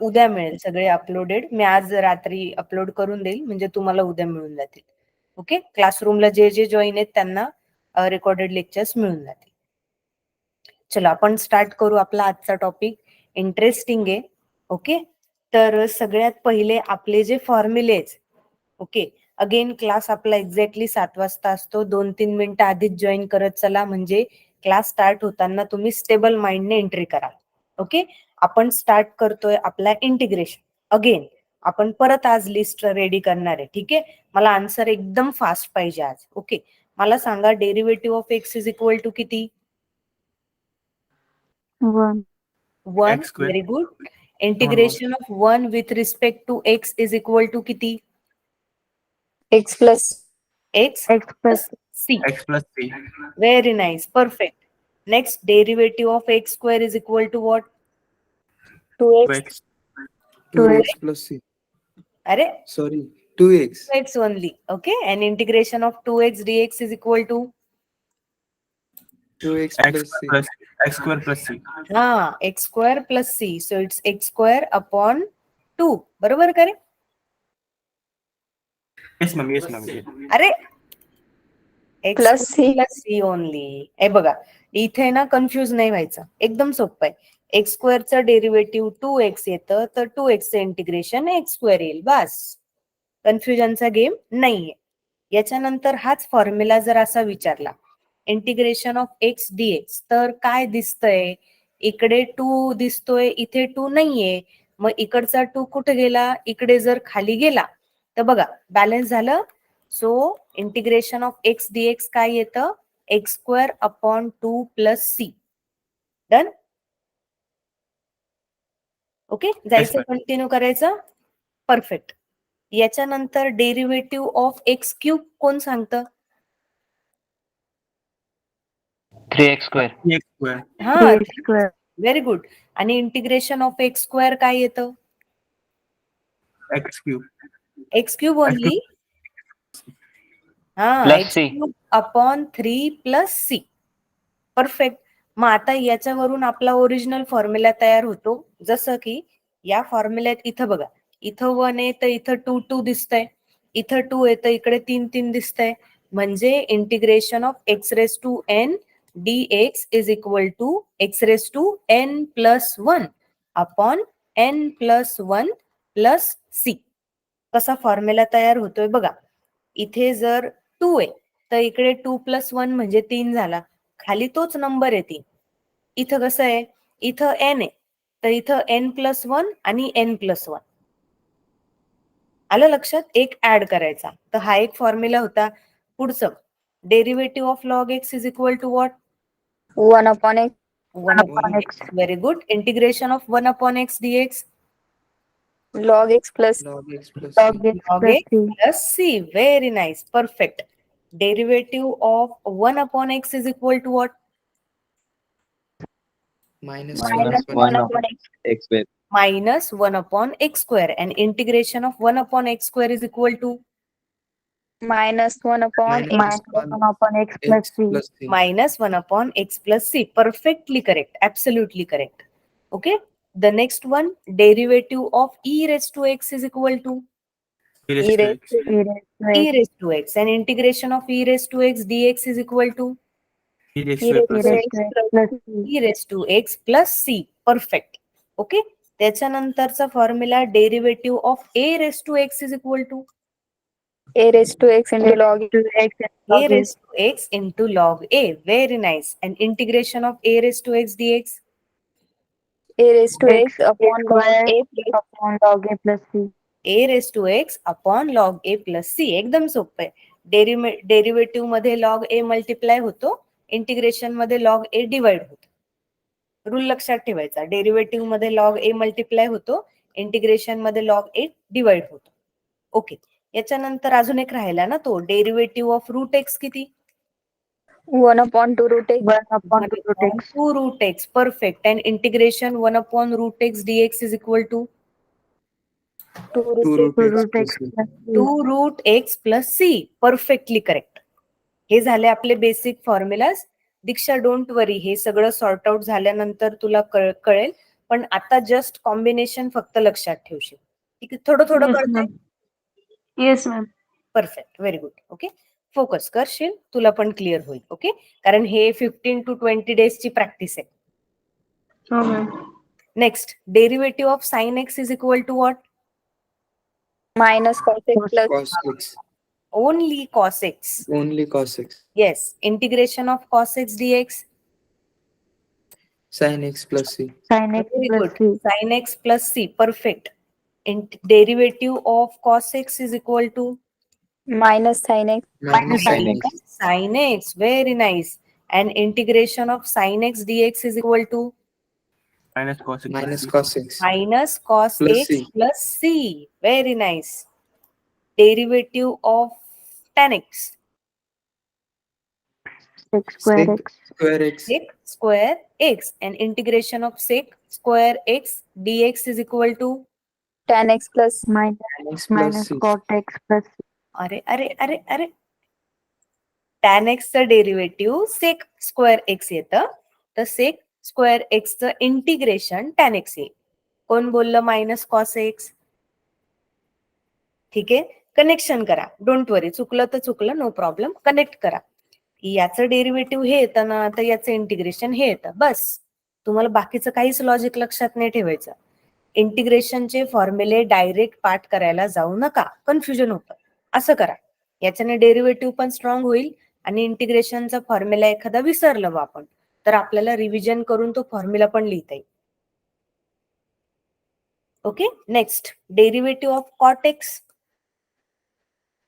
उद्या मिळेल सगळे अपलोडेड. मी आज रात्री अपलोड करून देईल, म्हणजे तुम्हाला उद्या मिळून जातील. ओके, क्लासरूमला जे जे जॉईन आहेत त्यांना रेकॉर्डेड लेक्चर्स मिळून जातील. चला आपण स्टार्ट करू आपला आजचा टॉपिक. इंटरेस्टिंग आहे. ओके, तर सगळ्यात पहिले आपले जे फॉर्म्युले आहेत. ओके, अगेन क्लास आपला एक्झॅक्टली 7 वाजता असतो. 2-3 मिनिटं आधीच जॉईन करत चला, म्हणजे क्लास स्टार्ट होताना तुम्ही स्टेबल माइंडने एंट्री करा. ओके, आपण स्टार्ट करतोय आपला इंटिग्रेशन. अगेन आपण परत आज लिस्ट रेडी करणार आहे. ठीक आहे, मला आन्सर एकदम फास्ट पाहिजे आज. ओके, मला सांगा derivative of x is equal to किती? 1. 1. Very good. Integration of 1 with respect to x is equal to किती? x plus x plus c. x plus c. Very nice, perfect. Next, derivative of x square is equal to what? 2x 2x plus c. Arre, Sorry, 2x. 2x only. Okay, and integration of 2x dx is equal to 2x plus c. x square plus c. x square plus c. So it's x square upon 2. बरोबर का रे? Yes ma'am, yes ma'am. अरे x Plus c. plus c only. हे बघा, इथे ना confuse नाही व्हायचं, एकदम सोपं आहे. एक्स स्क्वेअरचं डेरिव्हेटिव्ह 2x येतं, तर 2x चं इंटिग्रेशन एक्स स्क्वेअर येईल. बस, कन्फ्युजनचा गेम नाहीये. याच्यानंतर हाच फॉर्म्युला जर असा विचारला, इंटिग्रेशन ऑफ एक्स डीएक्स, तर काय दिसतंय? इकडे 2 दिसतोय, इथे 2 नाहीये. मग इकडचा 2 कुठे गेला? इकडे जर खाली गेला तर बघा बॅलन्स झालं. So integration of x dx काय येतं? X square upon 2 plus c. Done. Okay, जायचं, कंटिन्यू करायचं. परफेक्ट. याच्यानंतर डेरिव्हेटिव्ह ऑफ एक्स क्यूब कोण सांगतं? 3x square. x square. हा, 3x square. Very good. आणि इंटिग्रेशन ऑफ एक्स स्क्वेअर काय येतं? x cube. X cube only. हा, Plus x c. Cube upon 3 plus c. Perfect. मग आता याच्यावरून आपला ओरिजिनल फॉर्म्युला तयार होतो. जसं की या फॉर्म्युल्यात इथं बघा, इथं 1 आहे तर इथं 2 दिसतंय, इथं 2 आहे तर इकडे 3 दिसतंय. म्हणजे integration of x raise to n dx is equal to x raise to n plus 1 upon n plus 1 plus c. कसा फॉर्म्युला तयार होतोय बघा. इथे जर 2 आहे तर इकडे 2 प्लस 1 म्हणजे 3 झाला. खाली तोच नंबर आहे 3. इथं कसं आहे? इथं n आहे तर इथं n प्लस 1 आणि n प्लस 1. आलं लक्षात? एक ऍड करायचा. तर हा एक फॉर्म्युला होता. पुढचं, derivative of log x is equal to what? 1 upon x 1 upon x. Very good. Integration of 1 upon x dx? log x plus Log x plus Log c. x log plus x c. plus c. Very nice. Perfect. Derivative of 1 upon x is equal to what? Minus minus 1 1 upon x X square. Minus 1 upon x square. And integration of 1 upon x square is equal to minus 1 upon minus x 1 upon x plus x c. plus c. minus 1 upon x plus c. Perfectly correct. Absolutely correct. Okay. The next one, derivative of e raised to x is equal to E raised to x. E raised to e x. raised to x. And integration of e raised to x dx is equal to E raised E to raised x E plus raised to x plus c. e raised to x plus c. Perfect. Okay. त्याच्यानंतरचा formula derivative of a raised to x is equal to a raised to x into log To x and a log a. raised to x into log a. Very nice. And integration of a raised to x dx? a raised to x upon log square a plus upon log a plus c. a raised to x upon log a plus c. एकदम सोपं आहे. Derivative मध्ये log a multiply होतो, integration मध्ये log a divide होतो. Rule लक्षात ठेवायचा. Derivative मध्ये log a मल्टिप्लाय होतो, इंटिग्रेशन मध्ये log a डिवाइड होतो. ओके. याच्यानंतर अजून एक राहिला ना तो, डेरिव्हेटिव्ह ऑफ रूट एक्स किती? 1 upon 2 root x 1 upon 2 root x. 2 root x. Perfect. And integration 1 upon root x dx is equal to 2 root 2 x root root x x plus c. plus c. 2 root x plus c. Perfectly correct. हे झाले आपले basic formulas. Diksha, don't वरी, हे सगळं sort out झाल्यानंतर तुला कळेल पण आता जस्ट कॉम्बिनेशन फक्त लक्षात ठेवशील. ठीक आहे, थोडं थोडं करते. Yes ma'am. Perfect, very good. Okay, focus करशील, तुला पण क्लिअर होईल. ओके, कारण हे 15 to 20 डेजची प्रॅक्टिस आहे. हो ma'am. Next, derivative of sine x is equal to what? minus cos x plus Cos x. Only cos x. Only cos x. Yes, integration of cos x dx. Sin x plus c. Sin x Very plus good. c. Sin x plus c, perfect. Derivative of cos x is equal to minus sin x Minus sin x. sin x. Very nice. And integration of sin x dx is equal to minus cos x Minus plus c. cos x. minus cos Plus x c. plus c. Very nice. Derivative of tan x. Sec square Sec x. square x. Sec square x. And integration of sec square x dx is equal to tan x plus Sin x plus Minus c. cot x plus c. अरे अरे अरे अरे tan x चं derivative sec square x येतं, तर sec square x चं integration tan x येईल. कोण बोललं मायनस कॉस एक्स? ठीक आहे, कनेक्शन करा. डोंट वरी, चुकलं तर चुकलं, नो प्रॉब्लेम. कनेक्ट करा. याचं डेरिव्हेटिव्ह हे येतं ना, तर याचं इंटिग्रेशन हे येतं. बस, तुम्हाला बाकीचं काहीच लॉजिक लक्षात नाही ठेवायचं. इंटिग्रेशनचे फॉर्म्युले डायरेक्ट पाठ करायला जाऊ नका, कन्फ्युजन होतं. असं करा, याच्याने डेरिव्हेटिव्ह पण स्ट्रॉंग होईल आणि इंटिग्रेशनचा फॉर्म्युला एखादा विसरलं बा आपण, तर आपल्याला रिव्हिजन करून तो फॉर्म्युला पण लिहिता येईल. Okay, next, derivative of cot x.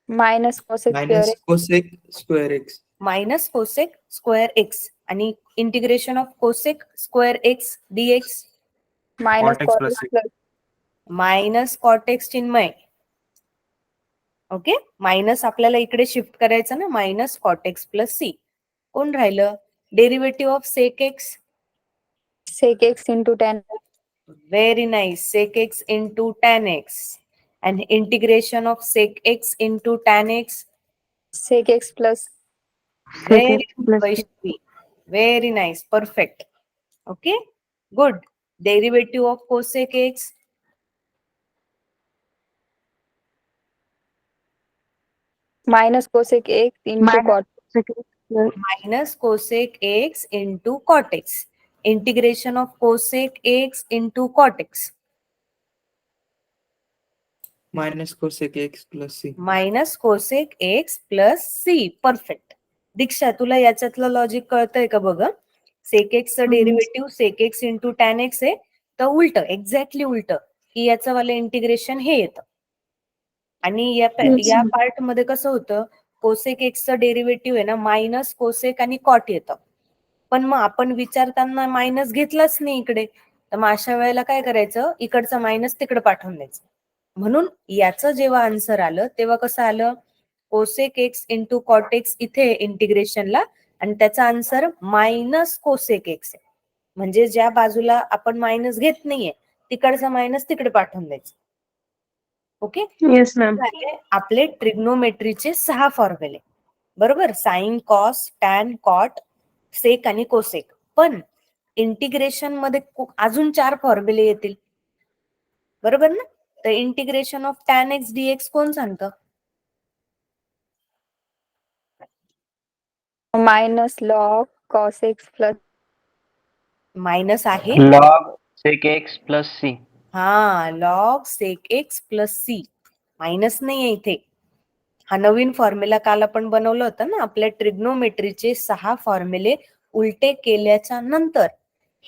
minus cos x square Minus x cosec square x. Minus cosec square x आणि integration of cosec square x dx. minus Cot x cos plus x c. plus minus cot x Chinmay. Okay, minus आपल्याला इकडे shift करायचं ना, minus cot x plus c. कोण राहिलं? Derivative of sec x. sec x into tan Very nice. Sec x into tan x. And integration of sec x into tan x. sec x plus Sec Very x good, plus c. Vaishnavi. Very nice. Perfect. Okay. Good. Derivative of cosec x. minus cosec x into Minus cot sec x plus Minus cosec x into cot x. Integration of cosec x into cot x. Minus cosec x plus c. Minus cosec x plus c. Perfect. Diksha, तुला याच्यातलं logic कळतंय का बघ? Sec एक्सचं derivative sec x into tan x आहे, तर उलट, exactly उलट, की याचं वाले इंटिग्रेशन हे येतं. आणि या पार्ट मध्ये कसं होतं, कोसेक एक्सचं डेरिव्हेटिव्ह आहे ना, मायनस कोसेक आणि कॉट येतं. पण मग आपण विचारताना मायनस घेतलाच नाही इकडे, तर मग अशा वेळेला काय करायचं, इकडचा मायनस तिकडे पाठवून द्यायचं. म्हणून याचं जेव्हा आन्सर आलं तेव्हा कसं आलं, cosec x into cot x इथे इंटिग्रेशनला, आणि त्याचा आन्सर मायनस कोसेक एक्स आहे. म्हणजे ज्या बाजूला आपण मायनस घेत नाहीये तिकडचा मायनस तिकडे पाठवून द्यायचं. Okay, yes ma'am. आपले ट्रिग्नोमेट्रीचे 6 फॉर्म्युले, बरोबर? साइन, कॉस, टॅन, कॉट, सेक आणि कोसेक. पण इंटिग्रेशन मध्ये अजून 4 फॉर्म्युले येतील, बरोबर ना? तर integration of tan x dx कोण सांगतं? minus log cos x plus minus आहे, log sec x plus c. हा, log sec x plus c. Minus नाही आहे इथे. हा नवीन फॉर्म्युला काल आपण बनवलं होतं ना, आपल्या ट्रिग्नोमेट्रीचे 6 फॉर्म्युले उलटे केल्याच्या नंतर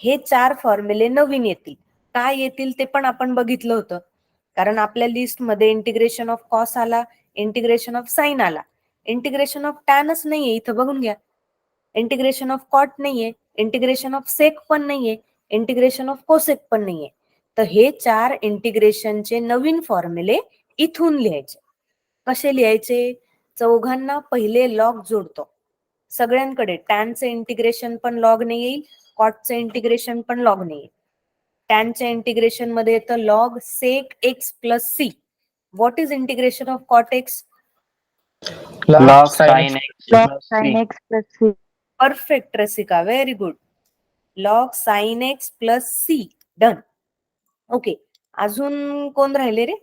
हे 4 फॉर्म्युले नवीन येतील. काय येतील ते पण आपण बघितलं होतं, कारण आपल्या लिस्ट मध्ये इंटिग्रेशन ऑफ कॉस आला, इंटिग्रेशन ऑफ साइन आला, इंटिग्रेशन ऑफ टॅनच नाहीये इथं, बघून घ्या. इंटिग्रेशन ऑफ कॉट नाहीये, इंटिग्रेशन ऑफ सेक पण नाहीये, इंटिग्रेशन ऑफ कोसेक पण नाहीये. तर हे 4 इंटिग्रेशनचे नवीन फॉर्म्युले इथून लिहायचे. कसे लिहायचे? चौघांना पहिले लॉग जोडतो. सगळ्यांकडे टॅनचं इंटिग्रेशन पण लॉग नाही येईल, कॉटचं इंटिग्रेशन पण लॉग नाही येईल. टॅनच्या इंटिग्रेशन मध्ये येतं log sec x plus c. What is integration of cot x? Log sin x log plus sin c. x plus c. Perfect Rasika, very good. Log sine x plus c. Done. Okay, अजून कोण राहिले रे?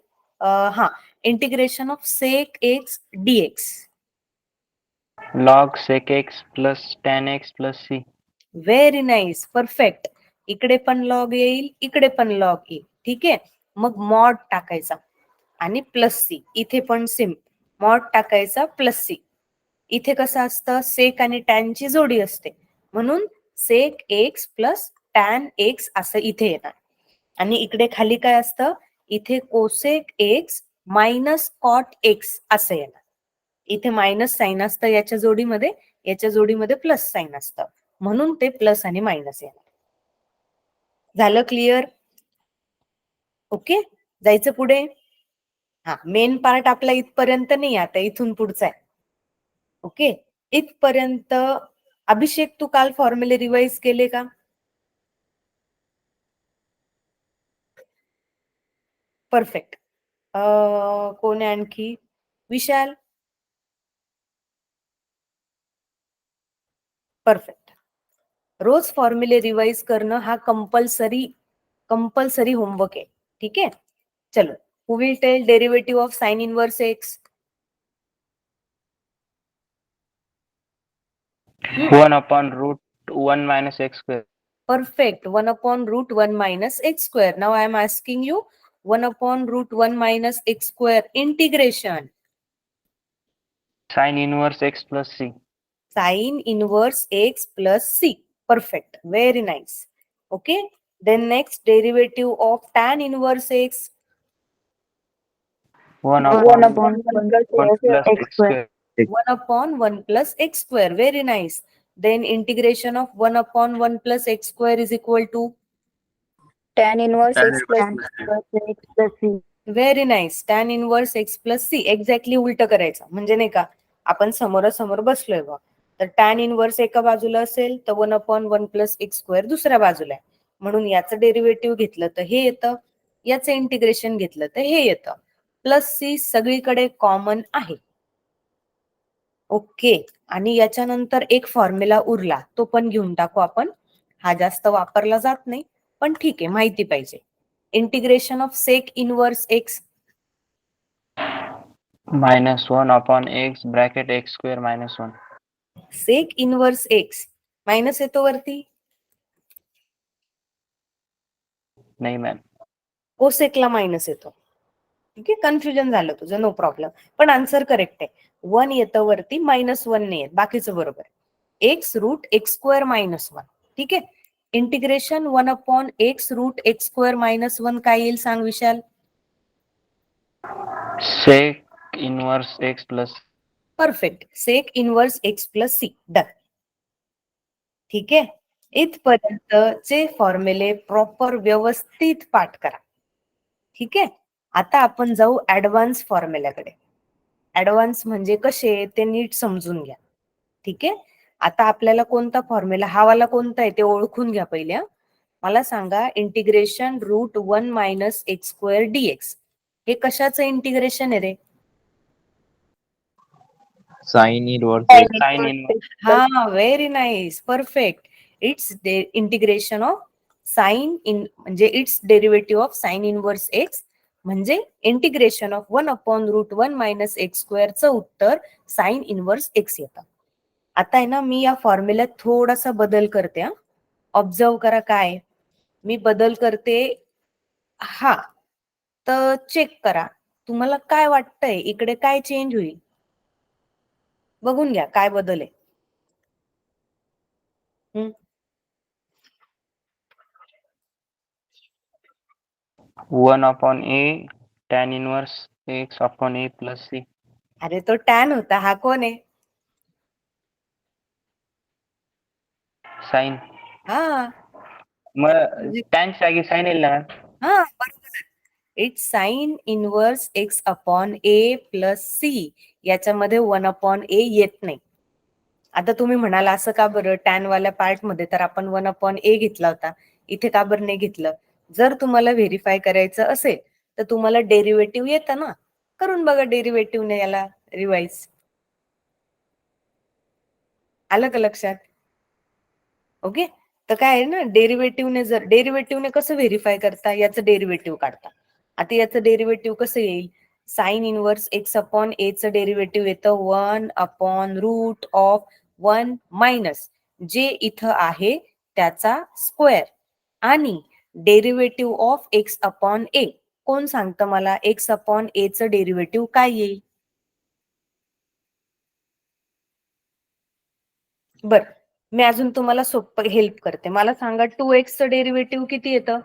हा, integration of sec x dx. log sec x plus tan x plus c. Very nice, perfect. इकडे पण log येईल, इकडे पण लॉग येईल. ठीक आहे, मग मॉड टाकायचा आणि प्लस सी. इथे पण सिम मॉड टाकायचा प्लस सी. इथे कसं असतं, सेक आणि टॅन ची जोडी असते, म्हणून sec x plus tan x असं इथे येणार. आणि इकडे खाली काय असतं, इथे cosec x minus cot x असं येणार. इथे मायनस साइन असतं याच्या जोडीमध्ये प्लस साइन असतं, म्हणून ते प्लस आणि मायनस येणार. झालं क्लिअर? ओके, जायचं पुढे. हा, मेन पार्ट आपला इथपर्यंत नाही, आता इथून पुढचा आहे. ओके, इथपर्यंत अभिषेक तू काल फॉर्म्युले रिवाइज केले का? परफेक्ट. कोण आहे आणखी? विशाल? परफेक्ट. रोज फॉर्म्युले रिवाइज करणं हा कंपल्सरी होमवर्क आहे. ठीक आहे, चलो. Who will tell derivative of sine inverse x? 1 upon root 1 minus x square. Perfect. 1 upon root 1 minus x square. Now I am asking you 1 upon root 1 minus x square integration. Sin inverse x plus c. Sin inverse x plus c. Perfect. Very nice. Okay. Then next, derivative of tan inverse x. 1 1 upon upon 1 plus 1 plus x x square. 1 upon 1 plus x square. Very nice. Then integration of 1 upon 1 plus x square is equal to tan inverse x plus tan plus x plus c. Very nice. Tan inverse x plus c. Exactly उलट करायचं, म्हणजे नाही का, आपण समोरासमोर बसलोय बघ, तर टॅन इनवर्स एका बाजूला असेल तर 1 अपॉन 1 प्लस एक्स स्क्वेअर दुसऱ्या बाजूला आहे, म्हणून याचं डेरिव्हेटिव्ह घेतलं तर हे येतं, याचं इंटिग्रेशन घेतलं तर हे येतं. प्लस सी सगळीकडे कॉमन आहे. ओके, आणि याच्यानंतर एक फॉर्म्युला उरला, तो पण घेऊन टाकू आपण. हा जास्त वापरला जात नाही, पण ठीक आहे, माहिती पाहिजे. Integration of sec inverse x. Minus 1 upon x bracket x square minus 1. Sec inverse x minus येतो वरती, नाही मॅम. कोसेकला मायनस येतो. ठीक आहे, कन्फ्युजन झालं तुझं, नो प्रॉब्लेम, पण आन्सर करेक्ट आहे. 1 येतं वरती, -1 नाही येत, बाकीचं बरोबर. X root x square -1. ठीक आहे, integration 1 upon x root x square -1 काय येईल सांग Vishal? Sec inverse x plus. Perfect. Sec inverse x plus c. Done. ठीक आहे, इथपर्यंतचे फॉर्म्युले प्रॉपर व्यवस्थित पाठ करा. ठीक आहे, आता आपण जाऊ ऍडव्हान्स फॉर्म्युल्याकडे. ऍडव्हान्स म्हणजे कसे ते नीट समजून घ्या. ठीक आहे, आता आपल्याला कोणता फॉर्म्युला, हा वाला कोणता आहे ते ओळखून घ्या पहिले. मला सांगा, integration root 1 minus x square dx हे कशाचं इंटिग्रेशन आहे रे? Sine inverse Sin inverse. हा, very nice, perfect. It's integration of sine in, म्हणजे it's derivative of sine inverse x, म्हणजे integration of 1 upon root 1 minus x स्क्वेअरचं उत्तर sine inverse x येतं. आता आहे ना, मी या फॉर्म्युल्यात थोडासा बदल करते. ऑब्झर्व करा काय मी बदल करते. हा, तर चेक करा, तुम्हाला काय वाटतंय इकडे काय चेंज होईल, बघून घ्या काय बदल आहे. 1 upon a tan inverse x upon a plus c. अरे तो टॅन होता, हा कोण आहे? Sin. हा, मग tan जागी sin येईल ना मॅम? हा, बरोबर. It's sine inverse x upon a plus c. याच्यामध्ये 1 अपॉन ए येत नाही. आता तुम्ही म्हणाल असं का बरं, टॅन वाल्या पार्ट मध्ये तर आपण 1 अपॉन ए घेतला होता, इथे का बरं नाही घेतलं? जर तुम्हाला व्हेरीफाय करायचं असेल तर तुम्हाला डेरिव्हेटिव्ह येतं ना, करून बघा डेरिव्हेटिव्हने याला रिवाइज. आलं का लक्षात? ओके, तर काय आहे ना, डेरिव्हेटिव्हने कसं व्हेरीफाय करता, याचं डेरिव्हेटिव्ह काढता. आता याचं डेरिव्हेटिव्ह कसं येईल, साइन इनवर्स एक्स अपॉन ए चं डेरिव्हेटिव्ह येतं 1/√1 मायनस जे इथं आहे त्याचा स्क्वेअर, आणि डेरिव्हेटिव्ह ऑफ एक्स अपॉन ए, कोण सांगतं मला एक्स अपॉन ए चं डेरिव्हेटिव्ह काय येईल? बर, मी अजून तुम्हाला सोपं हेल्प करते. मला सांगा 2x चं डेरिव्हेटिव्ह किती येतं?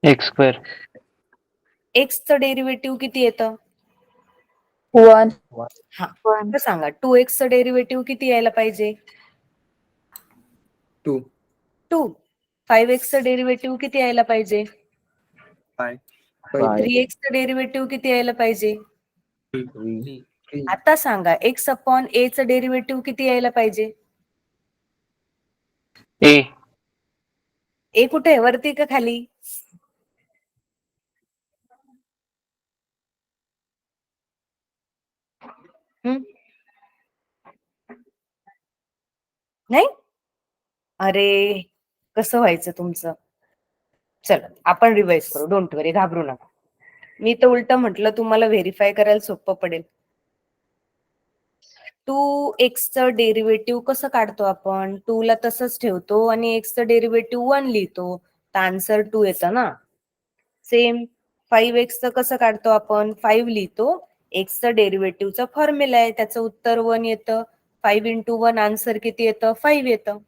X square. एक्स चं डेरिव्हेटिव्ह किती येतं? 1. हा, तर सांगा 2x चं डेरिव्हेटिव्ह किती यायला पाहिजे? 2. 2. 5x चं डेरिव्हेटिव्ह किती यायला पाहिजे? 5. 5. 3x चं डेरिव्हेटिव्ह किती यायला पाहिजे? 3. आता सांगा एक्स अपॉन ए चं डेरिव्हेटिव्ह किती यायला पाहिजे? ए. ए कुठे आहे, वरती का खाली? नाही, अरे कसं व्हायचं तुमचं? चला आपण रिवाइज करू, डोंट वरी, घाबरू नका. मी तर उलट म्हटलं तुम्हाला व्हेरीफाय करायला सोपं पडेल. 2x चं डेरिव्हेटिव्ह कसं काढतो आपण? 2 ला तसंच ठेवतो आणि x चं डेरिव्हेटिव्ह 1 लिहितो, तर आन्सर 2 येतं ना. सेम 5x चं कसं काढतो आपण? 5 लिहितो, x चं डेरिव्हेटिव्हचा फॉर्म्युला आहे, त्याचं उत्तर 1 येतं. 5 × 1 आन्सर किती येतं? 5 येतं.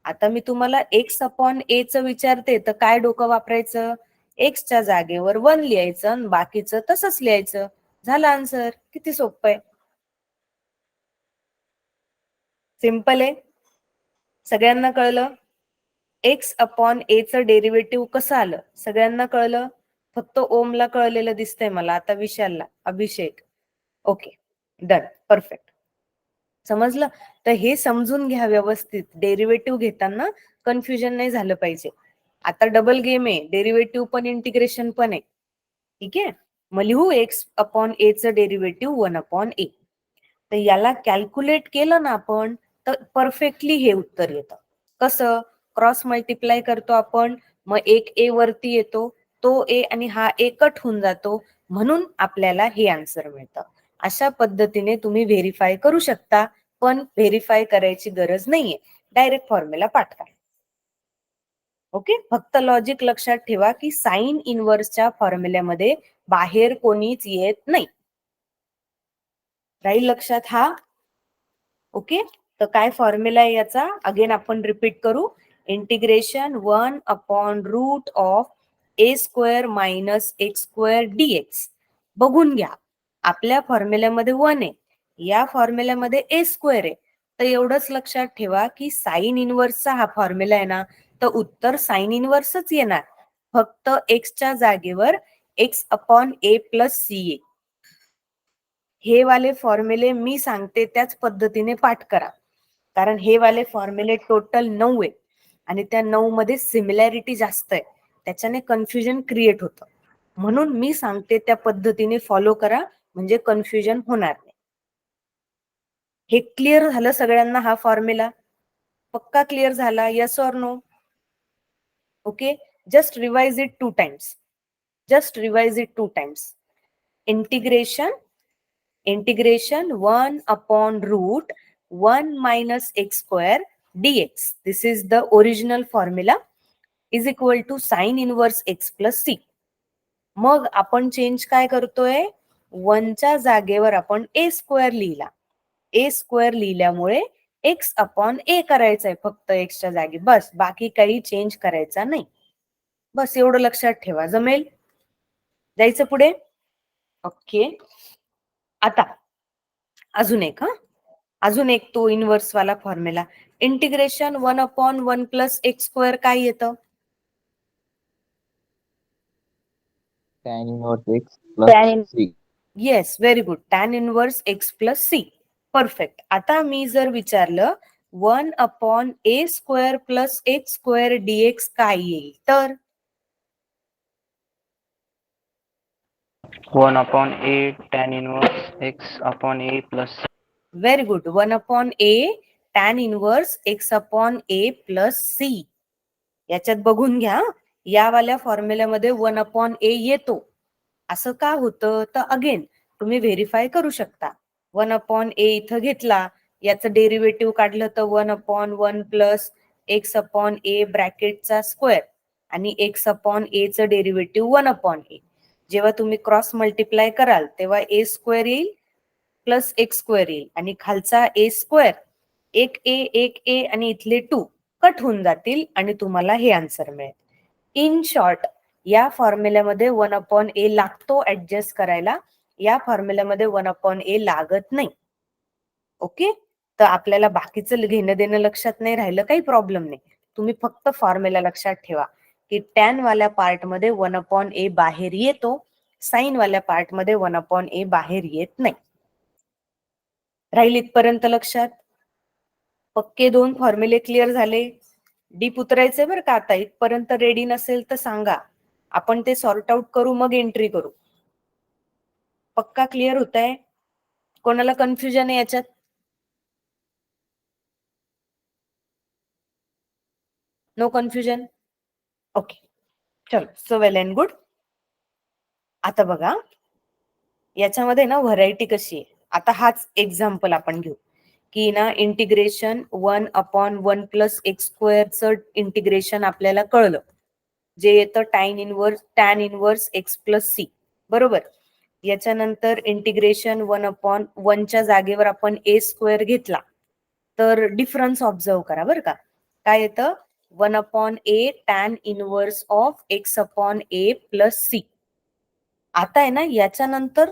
आता मी तुम्हाला x अपॉन a चं विचारते, तर काय डोकं वापरायचं? x च्या जागेवर 1 लिहायचं आणि बाकीचं तसंच लिहायचं, झालं आन्सर. किती सोपं आहे, सिंपल आहे. सगळ्यांना कळलं? एक्स अपॉन ए चं डेरिव्हेटिव्ह कसं आलं सगळ्यांना कळलं? फक्त ओमला कळलेलं दिसतंय मला, आता विशालला, अभिषेक. Okay, done, perfect. समजलं? तर हे समजून घ्या व्यवस्थित, डेरिव्हेटिव्ह घेताना कन्फ्युजन नाही झालं पाहिजे. आता डबल गेम आहे, डेरिव्हेटिव्ह पण इंटिग्रेशन पण आहे. ठीक आहे, मग लिहू एक्स अपॉन ए चं डेरिव्हेटिव्ह 1/a. तर याला कॅल्क्युलेट केलं ना आपण, तर परफेक्टली हे उत्तर येतं. कसं? क्रॉस मल्टिप्लाय करतो आपण, मग एक ए वरती येतो, तो ए आणि हा ए कट होऊन जातो, म्हणून आपल्याला हे आन्सर मिळतं. अशा पद्धतीने तुम्ही व्हेरीफाय करू शकता, पण व्हेरीफाय करायची गरज नाहीये, डायरेक्ट फॉर्म्युला पाठ करा. ओके, फक्त लॉजिक लक्षात ठेवा की साइन इनवर्सच्या फॉर्म्युल्यामध्ये बाहेर कोणीच येत नाही. राहील लक्षात हा? ओके, तर काय फॉर्म्युला आहे याचा? अगेन आपण रिपीट करू. Integration 1/√a² minus x² dx. बघून घ्या, आपल्या फॉर्म्युल्यामध्ये 1 आहे, या फॉर्म्युल्यामध्ये a² आहे. तर एवढंच लक्षात ठेवा की साइन इनवर्सचा हा फॉर्म्युला आहे ना, तर उत्तर साइन इनवर्सच येणार. फक्त एक्सच्या जागेवर x/a+c. हे वाले फॉर्म्युले मी सांगते त्याच पद्धतीने पाठ करा, कारण हे वाले फॉर्म्युले टोटल 9 आहे आणि त्या 9 मध्ये सिमिलॅरिटी जास्त आहे, त्याच्याने कन्फ्युजन क्रिएट होतं. म्हणून मी सांगते त्या पद्धतीने फॉलो करा, म्हणजे कन्फ्युजन होणार नाही. हे क्लिअर झालं सगळ्यांना? हा फॉर्म्युला पक्का क्लिअर झाला? Yes or no? Okay, just revise it 2 times. Just revise it 2 times. Integration 1/√1 minus x² dx. This is the original formula is equal to sin inverse x plus c. मग आपण change काय करतोय? 1 च्या जागेवर आपण a² लिहिला. a² लिहिल्यामुळे x/a करायचंय फक्त x च्या जागी, बस, बाकी काही चेंज करायचा नाही. बस एवढं लक्षात ठेवा. जमेल? जायचं पुढे? ओके, आता अजून एक तो इनवर्स वाला फॉर्म्युला. इंटिग्रेशन 1/1 + x² काय येतं? tan inverse x plus Tan c. Yes, very good, tan inverse x + c. Perfect. आता मी जर विचारलं 1/a² + x² dx काय येईल, तर 1/a tan inverse x/a plus c. Very good, 1/a tan inverse x upon a plus c. याच्यात बघून घ्या, या वाल्या फॉर्म्युल्यामध्ये 1 अपॉन ए येतो. असं का होतं तर अगेन तुम्ही व्हेरीफाय करू शकता. 1 अपॉन ए इथं घेतला, याचं डेरिव्हेटिव्ह काढलं तर 1 अपॉन 1 प्लस एक्स अपॉन ए ब्रॅकेटचा स्क्वेअर आणि एक्स अपॉन ए चं डेरिव्हेटिव्ह 1 अपॉन ए. जेव्हा तुम्ही क्रॉस मल्टिप्लाय कराल तेव्हा ए स्क्वेअर येईल प्लस एक्स स्क्वेअर येईल आणि खालचा ए स्क्वेअर, एक ए आणि इथले 2 कट होऊन जातील आणि तुम्हाला हे आन्सर मिळेल. इन शॉर्ट, या फॉर्म्युल्यामध्ये 1 अपॉन ए लागतो ऍडजस्ट करायला, या फॉर्म्युल्यामध्ये 1 अपॉन ए लागत नाही. ओके, तर आपल्याला बाकीचं घेणं देणं लक्षात नाही राहिलं काही प्रॉब्लेम नाही. तुम्ही फक्त फॉर्म्युला लक्षात ठेवा की टॅन वाल्या पार्ट मध्ये 1 अपॉन ए बाहेर येतो, साइन वाल्या पार्ट मध्ये 1 अपॉन ए बाहेर येत नाही. राहील इथपर्यंत लक्षात? पक्के 2 फॉर्म्युले क्लिअर झाले. डीप उतरायचे बरं का. आता इथपर्यंत रेडी नसेल तर सांगा, आपण ते सॉर्ट आउट करू, मग एंट्री करू. पक्का क्लिअर होत आहे? कोणाला कन्फ्युजन आहे याच्यात? No confusion? ओके, चलो, सो वेल अँड गुड. आता बघा याच्यामध्ये ना व्हरायटी कशी आहे. आता हाच एक्झाम्पल आपण घेऊ की ना इंटिग्रेशन 1 अपॉन 1 प्लस एक्स स्क्वेअरचं इंटिग्रेशन आपल्याला कळलं, जे येतं tan inverse x plus c. बरोबर. याच्यानंतर इंटिग्रेशन 1 अपॉन 1च्या जागेवर आपण ए स्क्वेअर घेतला तर डिफरन्स ऑब्झर्व करा बरं का. काय येतं? 1 upon a tan inverse of x upon a plus c. आता आहे ना याच्यानंतर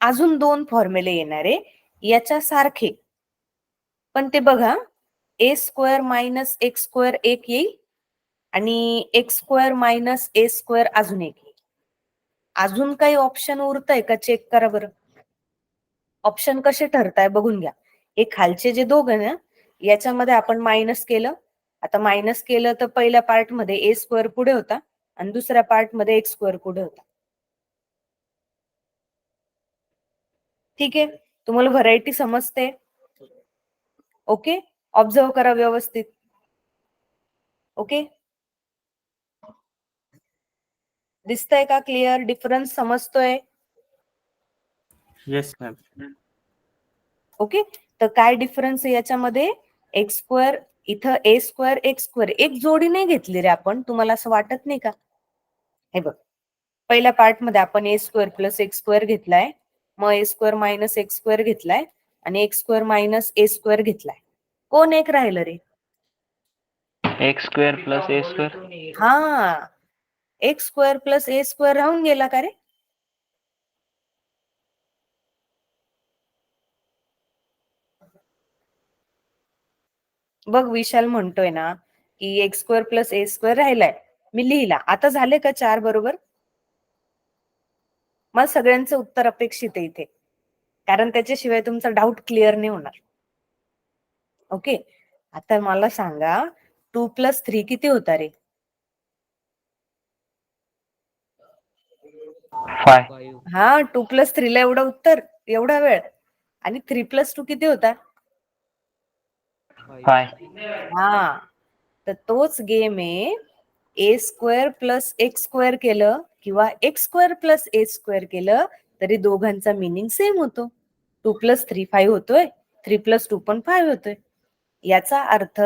अजून 2 फॉर्म्युले येणार आहे याच्या सारखे, पण ते बघा, ए स्क्वेअर मायनस एक्स स्क्वेअर एक येईल आणि x square minus a square अजून एक येईल. अजून काही ऑप्शन उरतंय का चेक करा बरं. ऑप्शन कसे ठरताय बघून घ्या. हे खालचे जे दोघं ना याच्यामध्ये आपण मायनस केलं. आता मायनस केलं तर पहिल्या पार्ट मध्ये ए स्क्वेअर पुढे होता आणि दुसऱ्या पार्ट मध्ये एक्स स्क्वेअर पुढे होता. ठीक आहे, तुम्हाला व्हरायटी समजते? ओके, ऑब्झर्व करा व्यवस्थित. ओके, दिसतंय का क्लिअर? डिफरन्स समजतोय? Yes, ma'am. ओके, तर काय डिफरन्स आहे याच्यामध्ये? एक्स स्क्वेअर, इथं ए स्क्वेअर एक्स स्क्वेअर, एक जोडी नाही घेतली रे आपण, तुम्हाला असं वाटत नाही का? हे बघ, पहिल्या पार्ट मध्ये आपण ए स्क्वेअर प्लस एक्स स्क्वेअर घेतलाय, मग ए स्क्वेअर मायनस एक्स स्क्वेअर घेतलाय आणि x square minus a square घेतलाय. कोण एक राहिलं रे? एक्स स्क्वेअर प्लस ए स्क्वेअर. हा, एक्स स्क्वेअर प्लस ए स्क्वेअर राहून गेला का रे? बघ, विशाल म्हणतोय ना की एक्स स्क्वेअर प्लस ए स्क्वेअर राहिलाय, मी लिहिला. आता झाले का 4 बरोबर? मला सगळ्यांचं उत्तर अपेक्षित आहे इथे, कारण त्याच्याशिवाय तुमचा डाऊट क्लिअर नाही होणार. ओके, आता मला सांगा 2 प्लस 3 किती होता रे? 5. हा, 2 प्लस 3 ला एवढं उत्तर, एवढा वेळ. आणि 3 प्लस 2 किती होता? 5. हा, तर तोच गेम आहे. ए स्क्वेअर प्लस एक्स स्क्वेअर केलं किंवा एक्स स्क्वेअर प्लस ए स्क्वेअर केलं तरी दोघांचा मिनिंग सेम होतो. 2 प्लस 3 5 होतोय, 3 प्लस 2 पण 5 होतोय. याचा अर्थ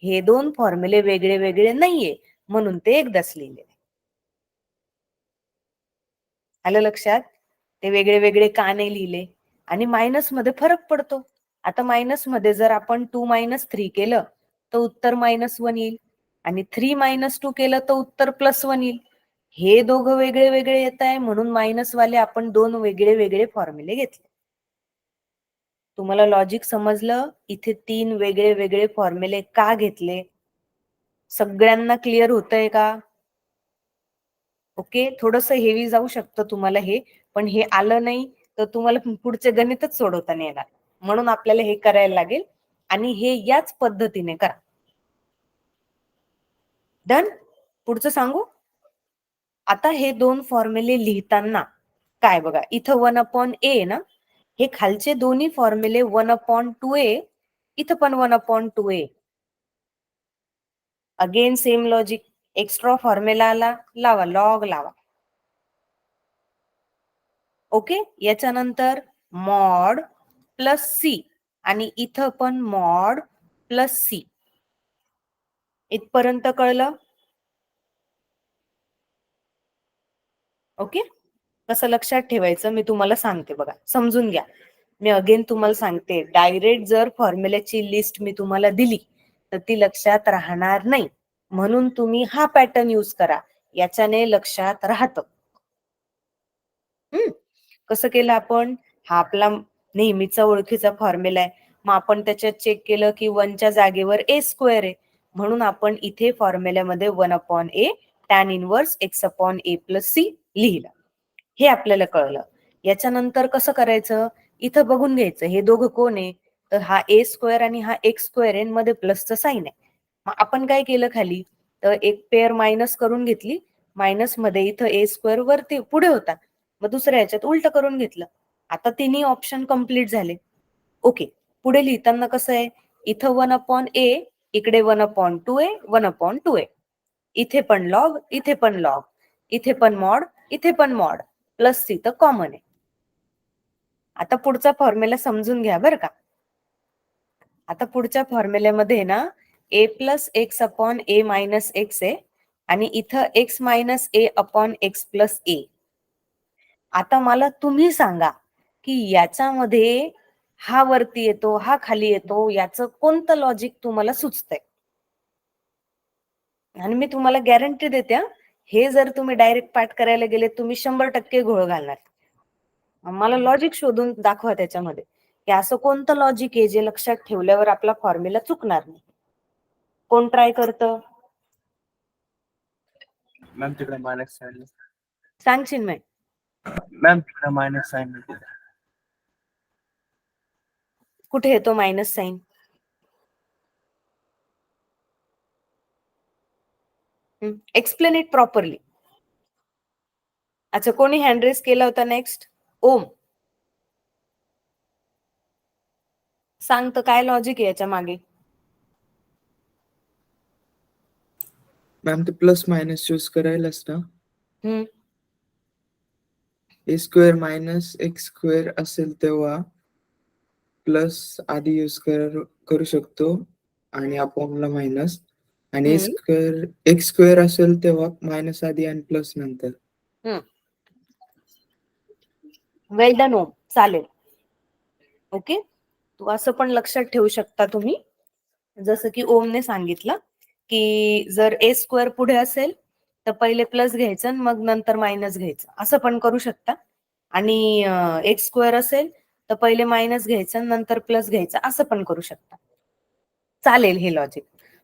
हे 2 फॉर्म्युले वेगळे वेगळे नाहीये, म्हणून ते एकदाच लिहिले. आलं लक्षात? ते वेगळे वेगळे का नाही लिहिले? आणि मायनस मध्ये फरक पडतो. आता मायनस मध्ये जर आपण 2 मायनस 3 केलं तर उत्तर -1 येईल आणि 3 मायनस 2 केलं तर उत्तर +1 येईल. हे दोघं वेगळे वेगळे येत आहे म्हणून मायनस वाले आपण 2 वेगळे वेगळे फॉर्म्युले घेतले. तुम्हाला लॉजिक समजलं? इथे 3 वेगळे वेगळे फॉर्म्युले का घेतले? सगळ्यांना क्लिअर होतंय का? ओके, थोडस हेवी जाऊ शकतं तुम्हाला हे, पण हे आलं नाही तर तुम्हाला पुढचे गणितच सोडवता नाही येणार, म्हणून आपल्याला हे करायला लागेल आणि हे याच पद्धतीने करा. डन? पुढचं सांगू? आता हे 2 फॉर्म्युले लिहिताना काय बघा, इथं 1 अपॉन ए ना, हे खालचे दोन्ही फॉर्म्युले 1 अपॉन 2a इथं पण 1/2a. Again same logic, extra formula लावा, लॉग लावा. ओके, याच्यानंतर मॉड प्लस सी आणि इथं पण मॉड प्लस सी. इथपर्यंत कळलं? ओके, कसं लक्षात ठेवायचं मी तुम्हाला सांगते बघा, समजून घ्या. मी अगेन तुम्हाला सांगते, डायरेक्ट जर फॉर्म्युल्याची लिस्ट मी तुम्हाला दिली तर ती लक्षात राहणार नाही. म्हणून तुम्ही हा पॅटर्न यूज करा, याच्याने लक्षात राहतं. कसं केलं आपण? हा आपला नेहमीचा ओळखीचा फॉर्म्युला आहे. मग आपण त्याच्यात चेक केलं की 1च्या जागेवर a स्क्वेअर आहे, म्हणून आपण इथे फॉर्म्युल्यामध्ये 1/a tan inverse x/a plus c लिहिलं. हे आपल्याला कळलं. याच्यानंतर कसं करायचं? इथं बघून घ्यायचं हे दोघं कोण आहे, तर हा a स्क्वेअर आणि हा x स्क्वेअर आहे, मध्ये प्लसचं साइन आहे. मग आपण काय केलं खाली, तर एक पेअर मायनस करून घेतली. मायनस मध्ये इथं a स्क्वेअर वरती पुढे होता, मग दुसऱ्या ह्याच्यात उलट करून घेतलं. आता तिन्ही ऑप्शन कंप्लीट झाले. ओके, पुढे लिहिताना कसं आहे, इथं 1/a, इकडे 1/2a, 1/2a. इथे पण लॉग, इथे पण लॉग, इथे पण मॉड, इथे पण मॉड, प्लस सी तर कॉमन आहे. आता पुढचा फॉर्म्युला समजून घ्या बरं का. आता पुढच्या फॉर्म्युल्यामध्ये ना a plus x upon a minus x आहे आणि इथं x minus a upon x plus a. आता मला तुम्ही सांगा की याच्यामध्ये हा वरती येतो, हा खाली येतो, याचं कोणतं लॉजिक तुम्हाला सुचतंय? आणि मी तुम्हाला गॅरंटी देते, हे जर तुम्ही डायरेक्ट पाठ करायला गेले तुम्ही 100% घोळ घालणार. मला लॉजिक शोधून दाखवा त्याच्यामध्ये की असं कोणतं लॉजिक आहे जे लक्षात ठेवल्यावर आपला फॉर्म्युला चुकणार नाही. कोण ट्राय करतं? मॅम तिकडे मायनस साईन. सांगशील मी? मॅम तिकडे मायनस साईन. कुठे येतो minus sine? Explain it properly. अच्छा, कोणी हँड रेस केला होता? नेक्स्ट ओम, सांग तर काय लॉजिक आहे याच्या मागे? मॅम ते प्लस मायनस चूज करायलाच ना. हम्म ए स्क्वेअर मायनस एक्स स्क्वेअर असेल तेव्हा प्लस आधी यूज करू शकतो आणि अपॉनला मायनस, आणि ए स्क्वेअर एक्स स्क्वेअर असेल तेव्हा मायनस आधी आणि प्लस नंतर. वेल डन ओम, चालेल. ओके, तू असं पण लक्षात ठेवू शकता तुम्ही, जसं की ओमने सांगितलं की जर ए स्क्वेअर पुढे असेल तर पहिले प्लस घ्यायचं मग नंतर मायनस घ्यायचं, असं पण करू शकता. आणि एक्स स्क्वेअर असेल तर पहिले मायनस घ्यायचं नंतर प्लस घ्यायचं, असं पण करू शकता. चालेल हे लॉजिक.